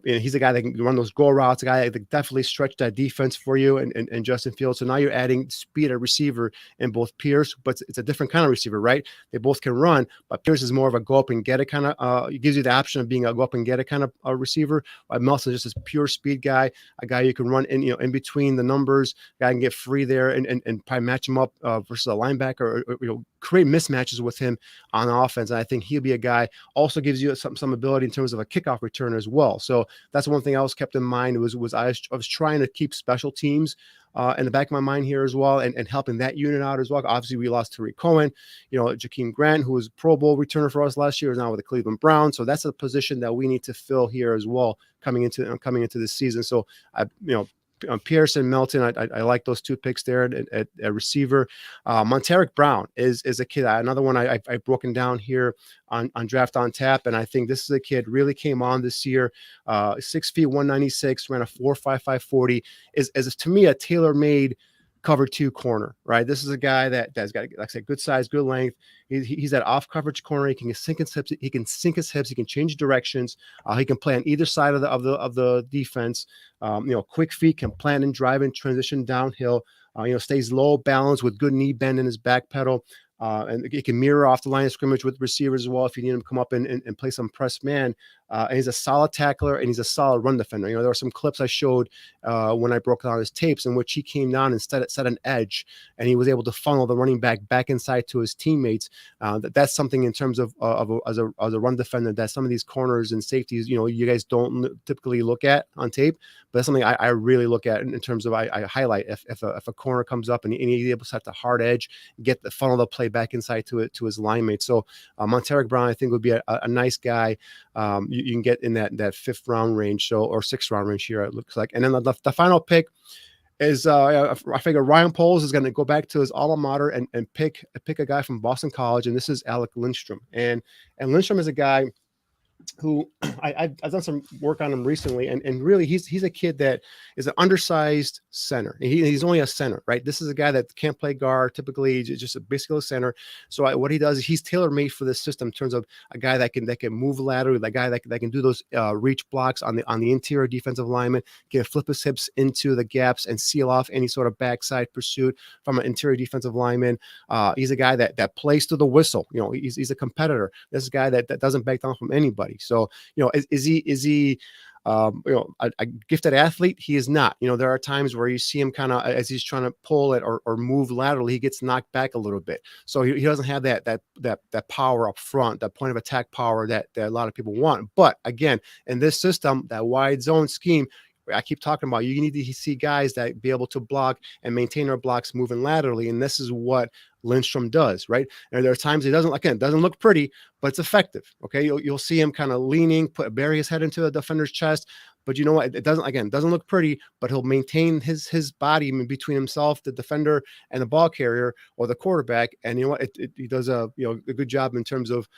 He's a guy that can run those go routes, a guy that can definitely stretch that defense for you and Justin Fields. So now you're adding speed at receiver in both Pierce, but it's a different kind of receiver, right? They both can run, but Pierce is more of a go up and get it kind of, it gives you the option of being a go up and get it kind of receiver. Melson is just a pure speed guy, a guy you can run in between the numbers, guy can get free there and probably match him up versus a linebacker or create mismatches with him on offense. And I think he'll be a guy also gives you some ability in terms of a kickoff return as well. So that's one thing I was kept in mind was I was trying to keep special teams in the back of my mind here as well and helping that unit out as well. Obviously we lost Tariq Cohen, Jakeem Grant, who was a Pro Bowl returner for us last year, is now with the Cleveland Browns. So that's a position that we need to fill here as well coming into this season. So Pierce and Melton, I like those two picks there at receiver. Monteric Brown is a kid, another one I've broken down here on Draft on Tap, and I think this is a kid really came on this year. 6 feet 196, ran a 4.55 40. Is to me a tailor-made cover two corner, right? This is a guy that's got, like I said, good size, good length. He's that off coverage corner. He can sink his hips. He can change directions. He can play on either side of the defense. Quick feet, can plant and drive and transition downhill. Stays low balance with good knee bend in his back pedal. And he can mirror off the line of scrimmage with receivers as well if you need him to come up and play some press man. And he's a solid tackler and he's a solid run defender. There are some clips I showed when I broke down his tapes in which he came down and set an edge and he was able to funnel the running back inside to his teammates. That's something in terms of as a run defender that some of these corners and safeties, you guys don't typically look at on tape, but that's something I really look at in terms of I highlight if a corner comes up and he's able to set the hard edge, get the funnel the play back inside to his line mates. So Monteric Brown, I think, would be a nice guy. You can get in that fifth round range, or sixth round range here, it looks like. And then the final pick is I figure Ryan Poles is going to go back to his alma mater and pick a guy from Boston College, and this is Alec Lindstrom. And Lindstrom is a guy who I've done some work on him recently, and really he's a kid that is an undersized center. He's only a center, right? This is a guy that can't play guard, typically just basically a center. So what he does is he's tailor-made for this system in terms of a guy that can move laterally, a guy that can do those reach blocks on the interior defensive lineman, can flip his hips into the gaps and seal off any sort of backside pursuit from an interior defensive lineman. He's a guy that plays to the whistle. He's a competitor. This is a guy that doesn't back down from anybody. So, is he a gifted athlete? He is not. There are times where you see him kind of as he's trying to pull it or move laterally, he gets knocked back a little bit. So he doesn't have that power up front, that point of attack power that a lot of people want. But again, in this system, that wide zone scheme, I keep talking about, you need to see guys that be able to block and maintain their blocks moving laterally. And this is what Lindstrom does, right? And there are times it doesn't look pretty, but it's effective. Okay. You'll see him kind of leaning, bury his head into the defender's chest. But you know what? It doesn't look pretty, but he'll maintain his body in between himself, the defender, and the ball carrier or the quarterback. And you know what? He does a good job in terms of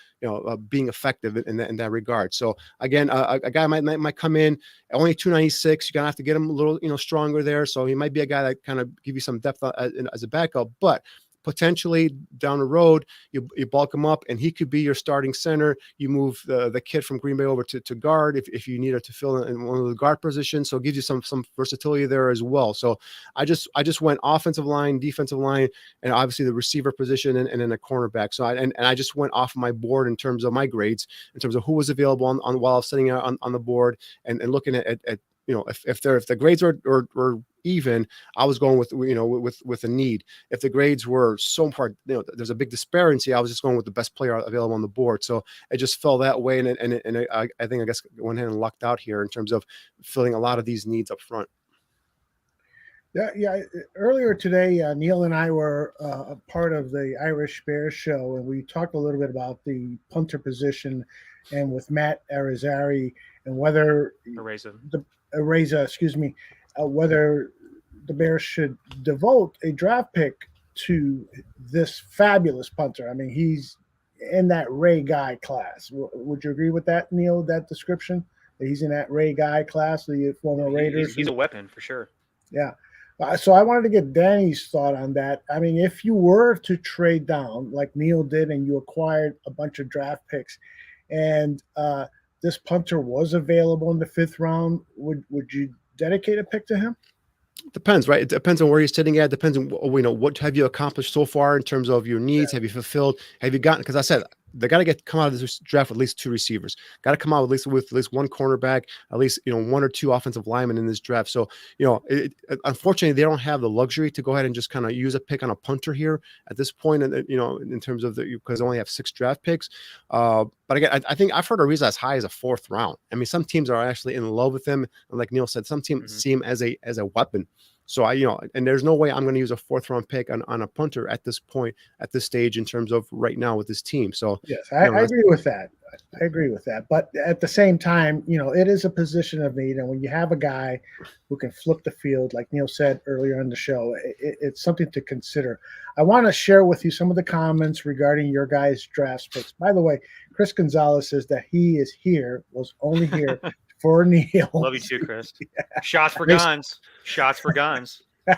being effective in that regard. So again, a guy might come in only 296. You're gonna have to get him a little stronger there. So he might be a guy that kind of give you some depth as a backup, but potentially down the road, you bulk him up and he could be your starting center. You move the kid from Green Bay over to guard if you needed to fill in one of the guard positions. So it gives you some versatility there as well. So I just went offensive line, defensive line, and obviously the receiver position and then a cornerback. So I just went off my board in terms of my grades, in terms of who was available on while I was sitting on the board and looking at if the grades were even, I was going with with a need. If the grades were so far, there's a big disparity, I was just going with the best player available on the board. So it just fell that way, and I think I guess went ahead and lucked out here in terms of filling a lot of these needs up front. Yeah. Earlier today, Neil and I were a part of the Irish Bears show, and we talked a little bit about the punter position, and with Matt Arizari, and whether Areza, excuse me, whether the Bears should devote a draft pick to this fabulous punter. I mean, he's in that Ray Guy class. Would you agree with that, Neil? That description, that he's in that Ray Guy class, the former Raiders. He's a weapon for sure. Yeah. So I wanted to get Danny's thought on that. I mean, if you were to trade down like Neil did and you acquired a bunch of draft picks and this punter was available in the 5th round, would you dedicate a pick to him? Depends, right? It depends on where you're sitting at. Depends on what have you accomplished so far in terms of your needs. Yeah. Have you fulfilled? Have you gotten? Because I said they got to come out of this draft with at least 2 receivers. Got to come out with at least 1 cornerback, at least 1 or 2 offensive linemen in this draft. So unfortunately, they don't have the luxury to go ahead and just kind of use a pick on a punter here at this point. And in terms of because they only have 6 draft picks. But again, I think I've heard Areza as high as a 4th round. I mean, some teams are actually in love with him, and like Neil said, some teams see him as a weapon. So and there's no way I'm going to use a 4th round pick on a punter at this point, at this stage in terms of right now with this team. So yes, I agree with that. I agree with that. But at the same time, it is a position of need. And when you have a guy who can flip the field, like Neil said earlier on the show, it's something to consider. I want to share with you some of the comments regarding your guys' draft picks. By the way, Chris Gonzalez says that he is here, was only here for Neil. Love you too, Chris. Yeah. Shots for guns. Shots for guns. Tony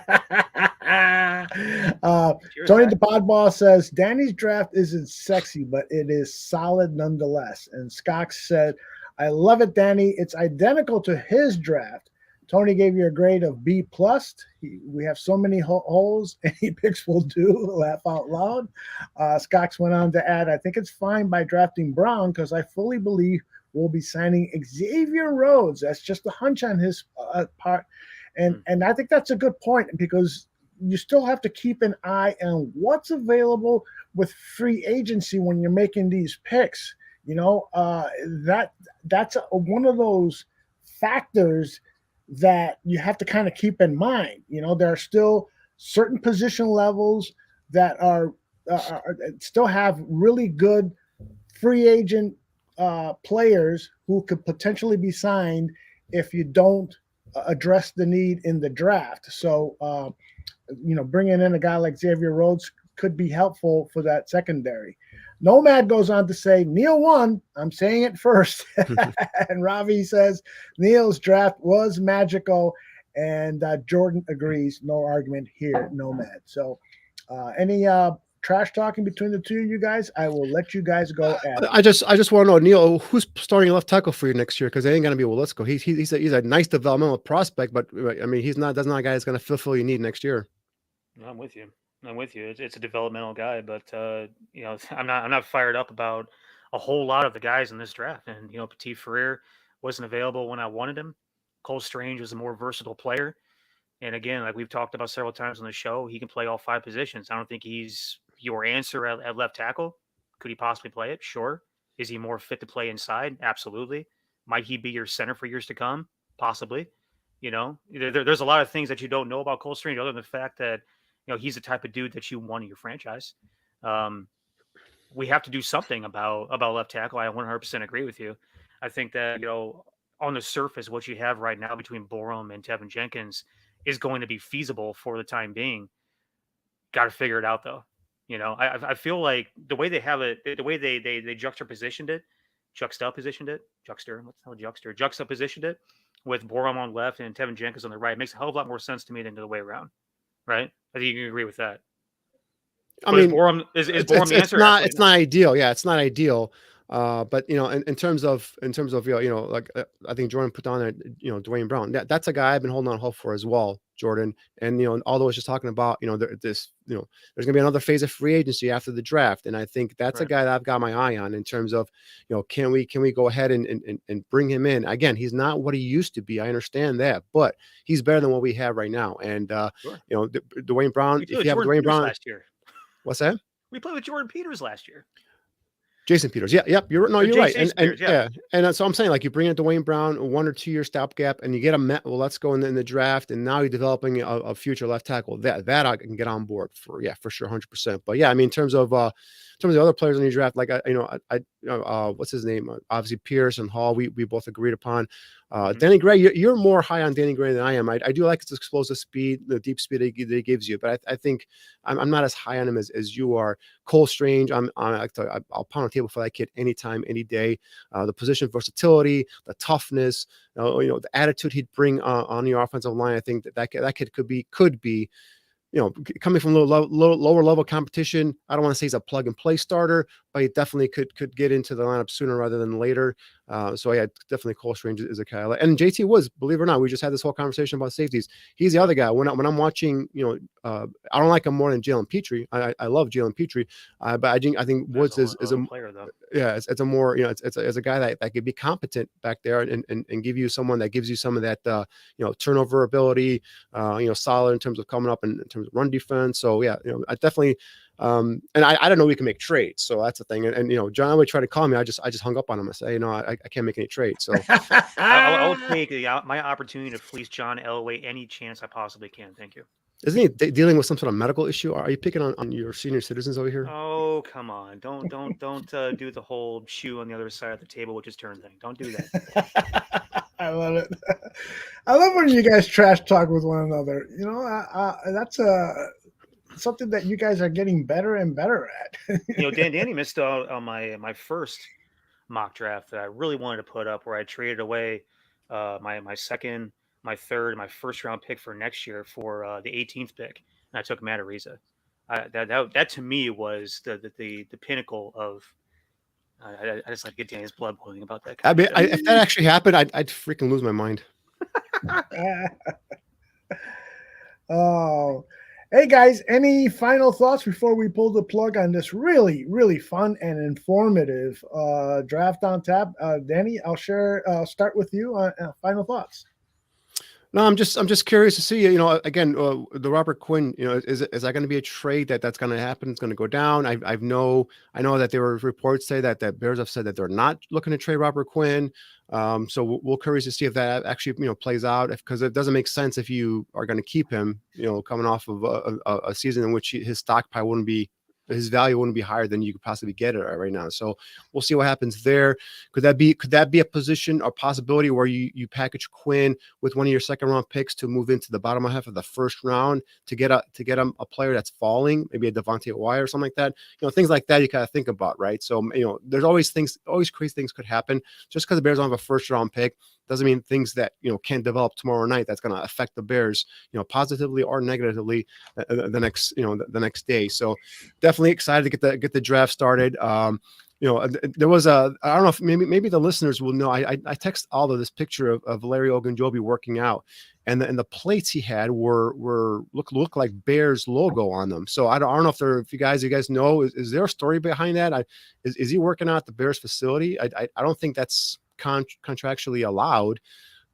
the Podball says Danny's draft isn't sexy, but it is solid nonetheless. And Scott said, I love it, Danny. It's identical to his draft. Tony gave you a grade of B+. We have so many holes, any picks will do. Laugh out loud. Scott went on to add, I think it's fine by drafting Brown because I fully believe we'll be signing Xavier Rhodes. That's just a hunch on his part. And I think that's a good point because you still have to keep an eye on what's available with free agency when you're making these picks. That's one of those factors that you have to kind of keep in mind. There are still certain position levels that are still have really good free agent players who could potentially be signed if you don't address the need in the draft. So, bringing in a guy like Xavier Rhodes could be helpful for that secondary. Nomad goes on to say, Neil won. I'm saying it first. And Ravi says, Neil's draft was magical. And Jordan agrees. No argument here, Nomad. So any trash talking between the two of you guys, I will let you guys go at it. I just want to know, Neil, who's starting left tackle for you next year? Because they ain't gonna be Willisco. He's a nice developmental prospect, but I mean that's not a guy that's gonna fulfill your need next year. I'm with you. It's a developmental guy, but I'm not fired up about a whole lot of the guys in this draft. And Petit Ferrer wasn't available when I wanted him. Cole Strange was a more versatile player. And again, like we've talked about several times on the show, he can play all 5 positions. I don't think he's your answer at left tackle. Could he possibly play it? Sure. Is he more fit to play inside? Absolutely. Might he be your center for years to come? Possibly. There's a lot of things that you don't know about Cole Strange other than the fact that, he's the type of dude that you want in your franchise. We have to do something about left tackle. I 100% agree with you. I think that, on the surface, what you have right now between Borom and Tevin Jenkins is going to be feasible for the time being. Got to figure it out though. I feel like the way they have it, the way they juxtapositioned it with Borom on left and Tevin Jenkins on the right makes a hell of a lot more sense to me than the other way around. Right? I think you can agree with that. I mean, is Borom the answer? It's not ideal. Yeah, it's not ideal. But in terms of like I think Jordan put on there, Dwayne Brown. That's a guy I've been holding on hope for as well, Jordan. And although it's just talking about there's gonna be another phase of free agency after the draft, and I think that's a guy that I've got my eye on in terms of can we go ahead and bring him in again? He's not what he used to be. I understand that, but he's better than what we have right now. And Dwayne Brown. If you have Dwayne Brown last year, what's that? We played with Jordan Peters last year. Jason Peters. Yeah. Yep. You're right. And yeah. And so I'm saying, like, you bring in Dwayne Brown, a 1 or 2 year stopgap, and you get him met. Well, let's go in the draft. And now you're developing a future left tackle that I can get on board for sure. 100%. But yeah, I mean, in terms of the other players in the draft, like, what's his name? Obviously Pierce and Hall, we both agreed upon. Danny Gray, you're more high on Danny Gray than I am. I do like his explosive speed, the deep speed that he gives you, but I think I'm not as high on him as you are. Cole Strange, I'll pound a table for that kid anytime, any day. The position versatility, the toughness, the attitude he'd bring on the offensive line. I think that kid could be. Coming from lower level competition, I don't want to say he's a plug and play starter, but he definitely could get into the lineup sooner rather than later. So yeah, definitely Cole Strange is a guy. And JT Woods, believe it or not, we just had this whole conversation about safeties. He's the other guy. When I'm watching, I don't like him more than Jalen Petrie. I love Jalen Petrie, but I think Woods is a player though. Yeah, it's a more it's a guy that could be competent back there and give you someone that gives you some of that turnover ability, solid in terms of coming up in terms of run defense. So yeah, I definitely. And I don't know we can make trades, so that's the thing. And John would try to call me. I just hung up on him. I say, I can't make any trades. So I'll take my opportunity to fleece John Elway any chance I possibly can. Thank you. Isn't he dealing with some sort of medical issue? Are you picking on your senior citizens over here? Oh, come on! Don't do the whole shoe on the other side of the table, which is turn thing. Don't do that. I love it. I love when you guys trash talk with one another. That's something that you guys are getting better and better at. Danny missed out on my first mock draft that I really wanted to put up, where I traded away my second, my third, my first round pick for next year for the 18th pick, and I took Matt Ariza. That to me was the pinnacle of. I just like get Danny's blood boiling about that. I mean, if that actually happened, I'd freaking lose my mind. Oh. Hey guys, any final thoughts before we pull the plug on this really, really fun and informative draft on tap? Danny, I'll start with you on final thoughts. No, I'm just curious to see, again, the Robert Quinn, is that going to be a trade that's going to happen? It's going to go down. I know that there were reports say that Bears have said that they're not looking to trade Robert Quinn. So we're curious to see if that actually, plays out, because it doesn't make sense if you are going to keep him, coming off of a season in which his stockpile his value wouldn't be higher than you could possibly get it right now. So we'll see what happens there. Could that be a position or possibility where you package Quinn with one of your second round picks to move into the bottom half of the first round to get a player that's falling, maybe a Devontae Wyatt or something like that? Things like that you kind of think about, right? So there's always crazy things could happen. Just because the Bears don't have a first round pick doesn't mean things that can't develop tomorrow night that's going to affect the Bears positively or negatively the next day. So definitely excited to get the draft started. There was I don't know if maybe the listeners will know. I text Aldo this picture of Larry Ogunjobi working out, and the plates he had look like Bears logo on them. So I don't know if you guys know, is there a story behind that? Is he working out at the Bears facility? I don't think that's contractually allowed.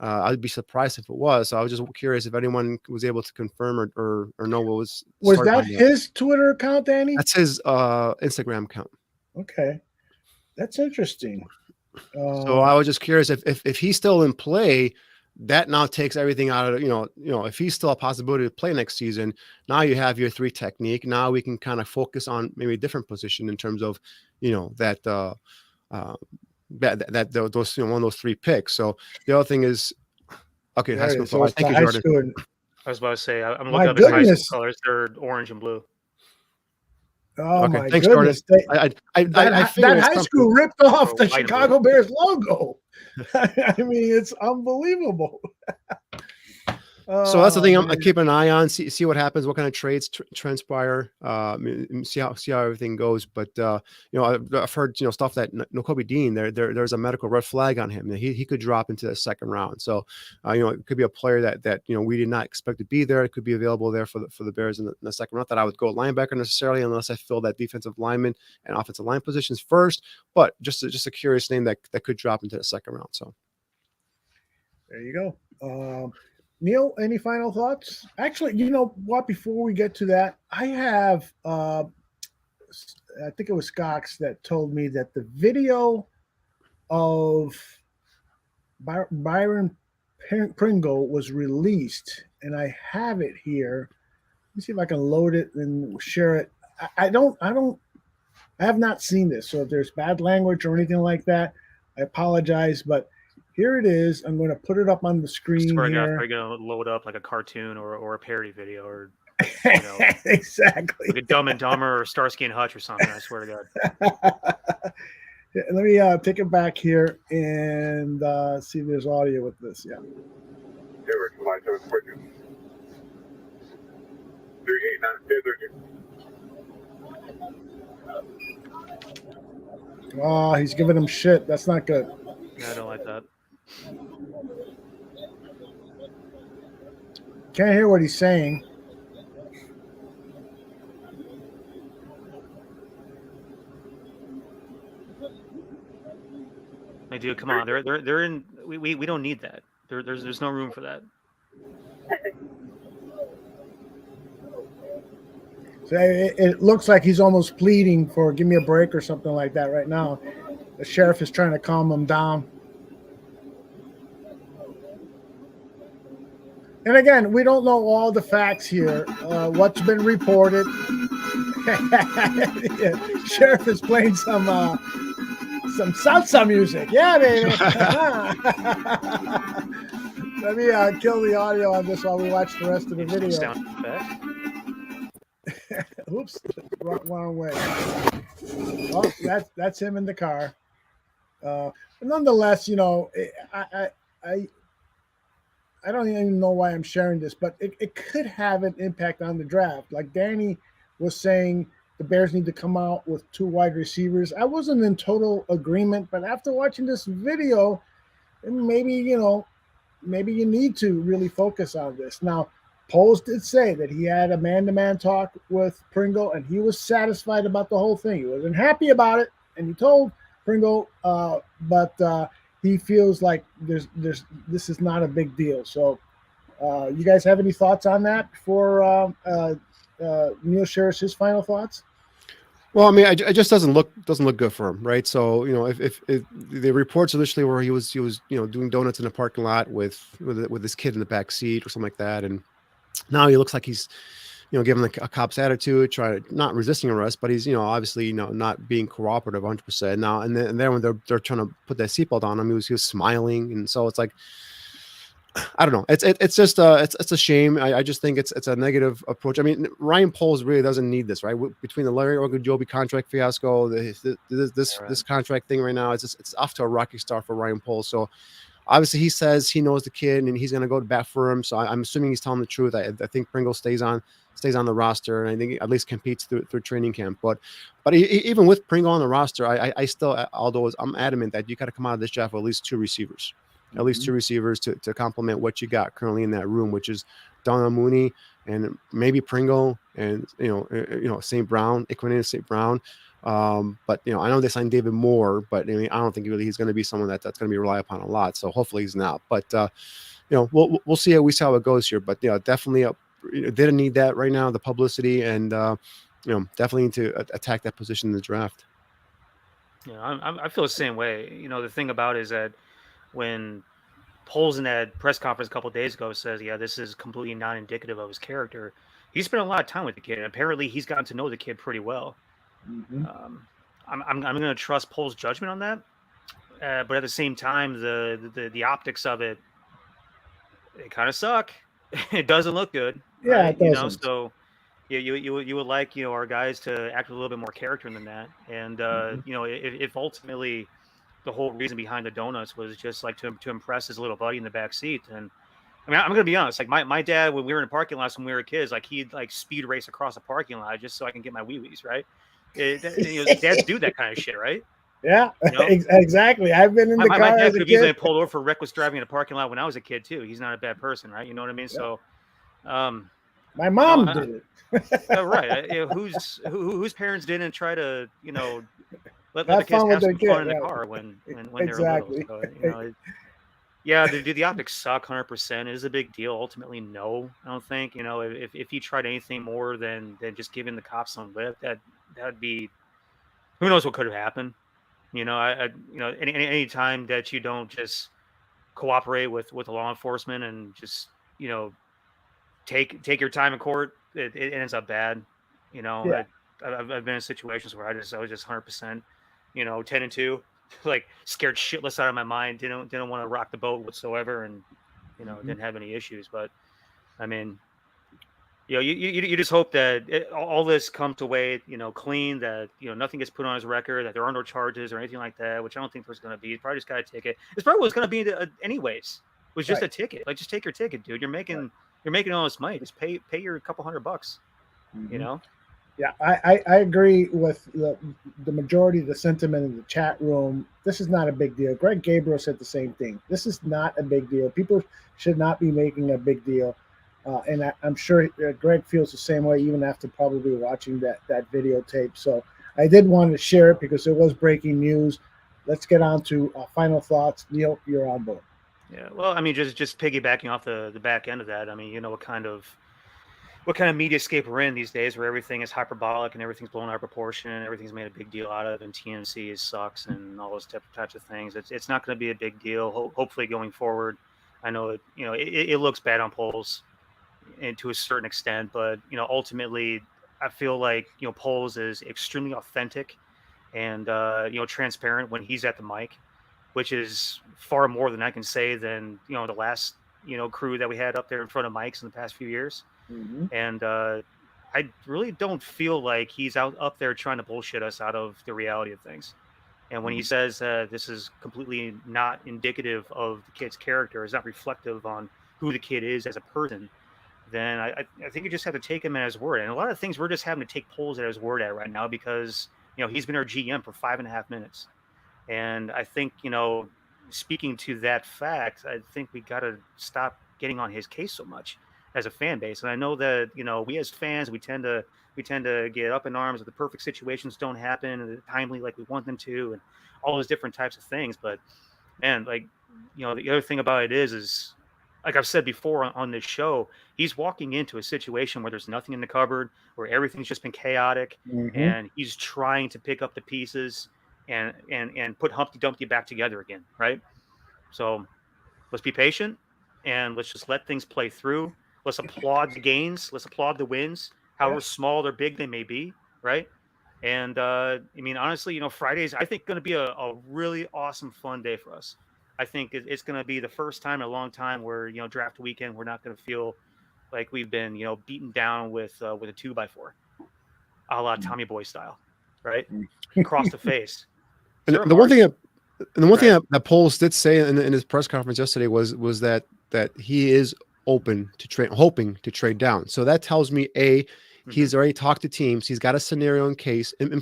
I'd be surprised if it was. So I was just curious if anyone was able to confirm or know what was that his Twitter account, Danny? That's his Instagram account. Okay, that's interesting. So I was just curious if he's still in play. That now takes everything out of if he's still a possibility to play next season. Now you have your 3 technique. Now we can kind of focus on maybe a different position in terms of those one of those 3 picks. So the other thing is, okay, high school. So thank you, Jordan. I was about to say, I'm looking up his high school colors. They're orange and blue. Oh okay, my thanks, goodness! Jordan. That high school ripped off the Chicago Bears logo. I mean, it's unbelievable. So that's the thing. I'm man. keeping an eye on. See what happens. What kind of trades transpire. See how everything goes. But I've heard stuff that Nakobe Dean there's a medical red flag on him. He could drop into the second round. So it could be a player that we did not expect to be there. It could be available there for the Bears in the second round. Not that I would go linebacker necessarily unless I feel that defensive lineman and offensive line positions first. But just a curious name that could drop into the second round. So there you go. Neil, any final thoughts? Actually, you know what? Before we get to that, I have, I think it was Cox that told me that the video of Byron Pringle was released, and I have it here. Let me see if I can load it and share it. I have not seen this, so if there's bad language or anything like that, I apologize, but here it is. I'm going to put it up on the screen here. Are you going to load up like a cartoon or a parody video or exactly like a Dumb and Dumber or Starsky and Hutch or something? I swear to God. Let me take it back here and see if there's audio with this. Yeah. Oh, he's giving him shit. That's not good. Yeah, I don't like that. Can't hear what he's saying. Hey, dude, come on. They're in. We don't need that. There's no room for that. So it looks like he's almost pleading for give me a break or something like that right now. The sheriff is trying to calm him down. And again, we don't know all the facts here. What's been reported. Yeah, sheriff is playing some salsa music. Yeah, baby. Let me kill the audio on this while we watch the rest of the video. Oops, wrong way. Oh, that's him in the car. But nonetheless, I don't even know why I'm sharing this, but it could have an impact on the draft. Like Danny was saying, the Bears need to come out with 2 wide receivers. I wasn't in total agreement, but after watching this video, maybe you need to really focus on this. Now, Poles did say that he had a man-to-man talk with Pringle, and he was satisfied about the whole thing. He wasn't happy about it, and he told Pringle, but he feels like this is not a big deal. So, you guys have any thoughts on that before Neil shares his final thoughts? Well, I mean, it just doesn't look good for him, right? So, if the reports initially were he was doing donuts in the parking lot with his kid in the back seat or something like that, and now he looks like he's giving a cop's attitude, not resisting arrest, but he's obviously not being cooperative 100% now. And then when they're trying to put that seatbelt on him, he was smiling, and so it's like, I don't know. It's just it's a shame. I just think it's a negative approach. I mean, Ryan Poles really doesn't need this, right? Between the Larry Ogunjobi contract fiasco, this contract thing right now, it's off to a rocky start for Ryan Poles. So obviously he says he knows the kid and he's going to go to bat for him. So I'm assuming he's telling the truth. I think Pringle stays on the roster, and I think at least competes through training camp. But even with Pringle on the roster, I still, although I'm adamant that you got to come out of this draft with at least 2 receivers. At least 2 receivers to complement what you got currently in that room, which is Donald Mooney and maybe Pringle and St. Brown, Equinix St. Brown. But I know they signed David Moore, but I mean, I don't think he's going to be someone that's going to be relied upon a lot. So hopefully he's not. But we'll see how it goes here. But definitely didn't need that right now, the publicity, and definitely need to attack that position in the draft. Yeah, I feel the same way. The thing about it is that when Poles in that press conference a couple of days ago says, yeah, this is completely not indicative of his character, he spent a lot of time with the kid, and apparently he's gotten to know the kid pretty well. Mm-hmm. I'm going to trust Poles' judgment on that, but at the same time, the optics of it kind of suck. It doesn't look good. Yeah, right? it doesn't. So you would like our guys to act with a little bit more character than that, and if ultimately the whole reason behind the donuts was just like to impress his little buddy in the back seat, and I mean, I'm going to be honest. Like my dad, when we were in parking lots when we were kids, like he'd like speed race across a parking lot just so I can get my wee-wees, right? Dads do that kind of shit, right? Yeah, You know? Exactly. I've been in the My car dad as could a have easily kid. pulled over for reckless driving in a parking lot when I was a kid too. He's not a bad person, right? You know what I mean? Yeah. So, My mom did it. right. Whose parents didn't try to, let the Have kids fun with have their some kid, fun in the right? car when they're little. Exactly. So, yeah, do the optics suck? 100%. It is a big deal. Ultimately, no, I don't think. If he tried anything more than just giving the cops some lip, that'd be, who knows what could have happened. Any time that you don't just cooperate with the law enforcement and just you know take your time in court, it ends up bad. Yeah. I've been in situations where I was just 100%, 10-2, like scared shitless out of my mind. Didn't want to rock the boat whatsoever, and didn't have any issues. But I mean, you just hope that all this comes away, clean. That nothing gets put on his record. That there are no charges or anything like that. Which I don't think there's going to be. He's probably just got a ticket. It's probably what's going to be anyways. It was just Right. a ticket. Like, just take your ticket, dude. You're making all this money. Just pay your couple $100. Mhm. Yeah, I agree with the majority of the sentiment in the chat room. This is not a big deal. Greg Gabriel said the same thing. This is not a big deal. People should not be making a big deal. And I'm sure Greg feels the same way, even after probably watching that videotape. So I did want to share it because it was breaking news. Let's get on to final thoughts. Neil, you're on board. Yeah. Well, I mean, just piggybacking off the back end of that. I mean, what kind of mediascape we're in these days, where everything is hyperbolic and everything's blown out of proportion and everything's made a big deal out of, and TMC sucks and all those types of things. It's not going to be a big deal. Hopefully, going forward, I know it looks bad on polls, and to a certain extent, but ultimately, I feel like polls is extremely authentic and transparent when he's at the mic, which is far more than I can say than the last crew that we had up there in front of mics in the past few years. Mm-hmm. And I really don't feel like he's up there trying to bullshit us out of the reality of things. And when he says this is completely not indicative of the kid's character, is not reflective on who the kid is as a person, then I think you just have to take him at his word. And a lot of things we're just having to take polls at his word at right now because he's been our GM for 5.5 minutes. And I think, speaking to that fact, I think we got to stop getting on his case so much as a fan base. And I know that, we as fans, we tend to get up in arms if the perfect situations don't happen and timely like we want them to, and all those different types of things. But man, like, the other thing about it is like I've said before on this show, he's walking into a situation where there's nothing in the cupboard, where everything's just been chaotic, Mm-hmm. and he's trying to pick up the pieces and put Humpty Dumpty back together again, right? So let's be patient and let's just let things play through. Let's applaud the gains. Let's applaud the wins, however small or big they may be, right? And I mean, honestly, Fridays, I think, going to be a really awesome, fun day for us. I think it's going to be the first time in a long time where draft weekend we're not going to feel like we've been beaten down with a 2x4, a la Tommy Boy style, right? Across the face. And Sir, the one thing Marsh? that Poles did say in his press conference yesterday was that he is open to trade, hoping to trade down. So that tells me he's already talked to teams. He's got a scenario in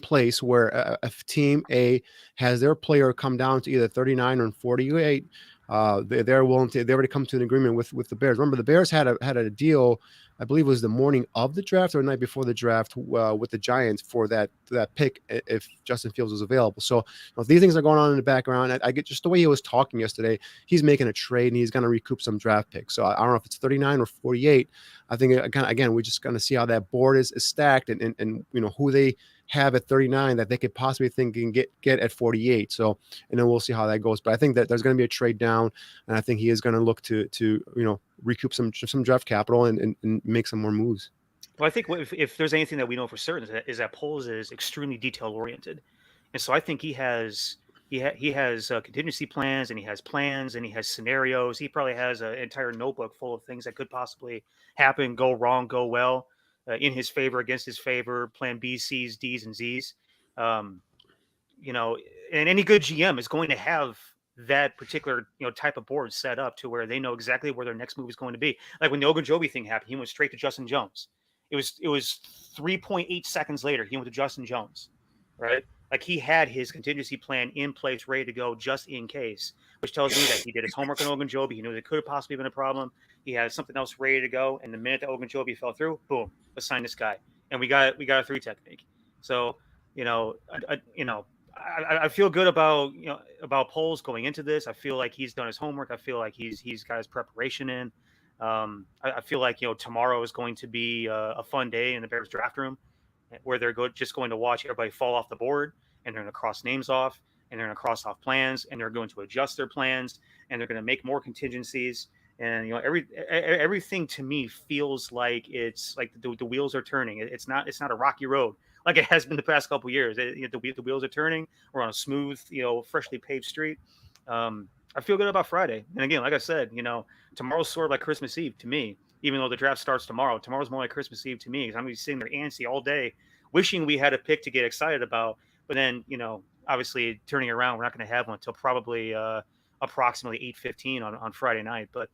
place where a team A has their player come down to either 39 or 48. They're willing to. They already come to an agreement with the Bears. Remember, the Bears had a deal. I believe it was the morning of the draft or the night before the draft with the Giants for that pick if Justin Fields was available. So these things are going on in the background. I get just the way he was talking yesterday. He's making a trade and he's going to recoup some draft picks. So I don't know if it's 39 or 48. I think again we're just going to see how that board is stacked and who they have at 39 that they could possibly think and get at 48. So, and then we'll see how that goes. But I think that there's going to be a trade down, and I think he is going to look to recoup some draft capital and make some more moves. Well, I think if there's anything that we know for certain is that Poles is extremely detail oriented, and so I think he has contingency plans, and he has plans, and he has scenarios. He probably has an entire notebook full of things that could possibly happen, go wrong, go well, in his favor, against his favor, plan B, C's, D's, and Z's. And any good GM is going to have that particular type of board set up to where they know exactly where their next move is going to be. Like when the Ogunjobi thing happened, he went straight to Justin Jones. It was 3.8 seconds later he went to Justin Jones, right? Like he had his contingency plan in place, ready to go just in case, which tells me that he did his homework on Ogunjobi. He knew there could have possibly been a problem. He had something else ready to go, and the minute that Ogunjobi fell through, boom, assign this guy, and we got a 3 technique. So I feel good about Poles going into this. I feel like he's done his homework. I feel like he's got his preparation in. I feel like tomorrow is going to be a fun day in the Bears draft room, where they're just going to watch everybody fall off the board, and they're going to cross names off, and they're going to cross off plans, and they're going to adjust their plans, and they're going to make more contingencies. And everything to me feels like it's like the wheels are turning. It's not a rocky road like it has been the past couple of years. The wheels are turning. We're on a smooth, freshly paved street. I feel good about Friday. And again, like I said, tomorrow's sort of like Christmas Eve to me. Even though the draft starts tomorrow, tomorrow's more like Christmas Eve to me, because I'm going to be sitting there antsy all day, wishing we had a pick to get excited about. But then, obviously turning around, we're not going to have one until probably approximately 8:15 on Friday night. But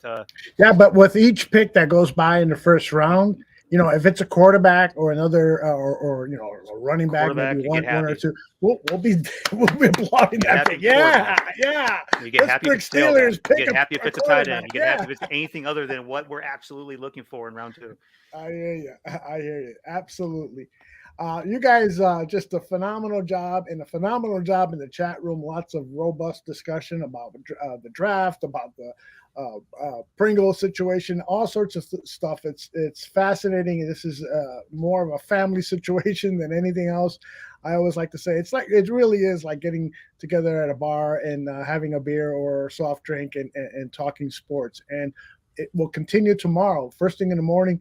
but with each pick that goes by in the first round, if it's a quarterback or another or a running back, maybe one or two, we'll be applauding that pick. Yeah. You get happy if it's Steelers. You get happy if it's a tight end. You get happy if it's anything other than what we're absolutely looking for in round 2. I hear you. Absolutely. You guys just a phenomenal job, and a phenomenal job in the chat room. Lots of robust discussion about the draft, about the Pringle situation, all sorts of stuff. It's fascinating. This is more of a family situation than anything else. I always like to say it really is like getting together at a bar and having a beer or a soft drink and talking sports. And it will continue tomorrow, first thing in the morning.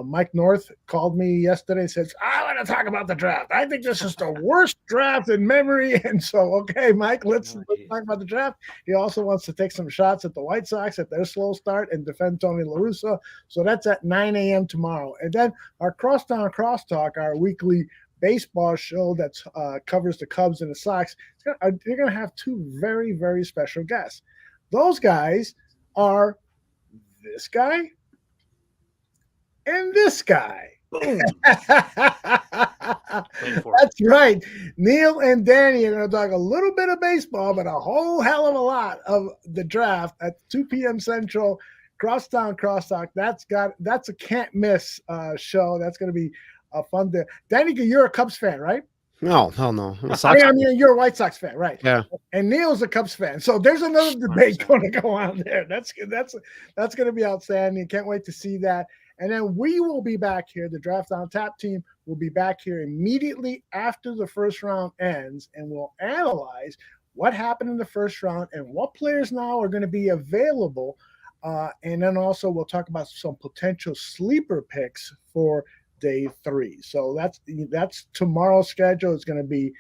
Mike North called me yesterday and says, I want to talk about the draft. I think this is the worst draft in memory. And so, okay, Mike, let's talk about the draft. He also wants to take some shots at the White Sox at their slow start and defend Tony La Russa. So that's at 9 a.m. tomorrow. And then our Crosstown Crosstalk, our weekly baseball show that covers the Cubs and the Sox, they're going to have 2 very, very special guests. Those guys are this guy and this guy. That's right. Neil and Danny are going to talk a little bit of baseball, but a whole hell of a lot of the draft at 2 p.m. Central. Crosstown Crosstalk. That's a can't miss show. That's going to be a fun day. Danny, you're a Cubs fan, right? No, hell no. I mean, you're a White Sox fan, right? Yeah. And Neil's a Cubs fan. So there's another debate going to go on there. That's going to be outstanding. Can't wait to see that. And then we will be back here. The Draft on Tap team will be back here immediately after the first round ends, and we'll analyze what happened in the first round and what players now are going to be available. And then also we'll talk about some potential sleeper picks for day 3. So that's tomorrow's schedule. It's going to be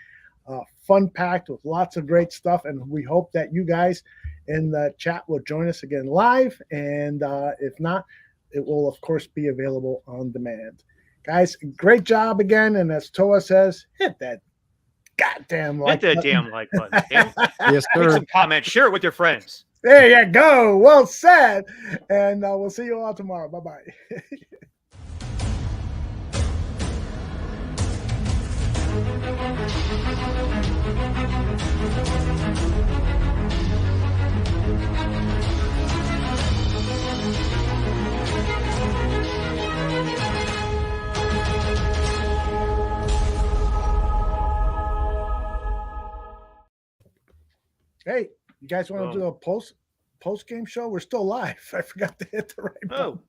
fun packed with lots of great stuff. And we hope that you guys in the chat will join us again live. And if not, it will, of course, be available on demand. Guys, great job again. And as Toa says, hit that goddamn like button. Damn like button. Yes, sir. Make some comments. Share it with your friends. There you go. Well said. And we'll see you all tomorrow. Bye-bye. Hey, you guys want to do a post game show? We're still live. I forgot to hit the right button.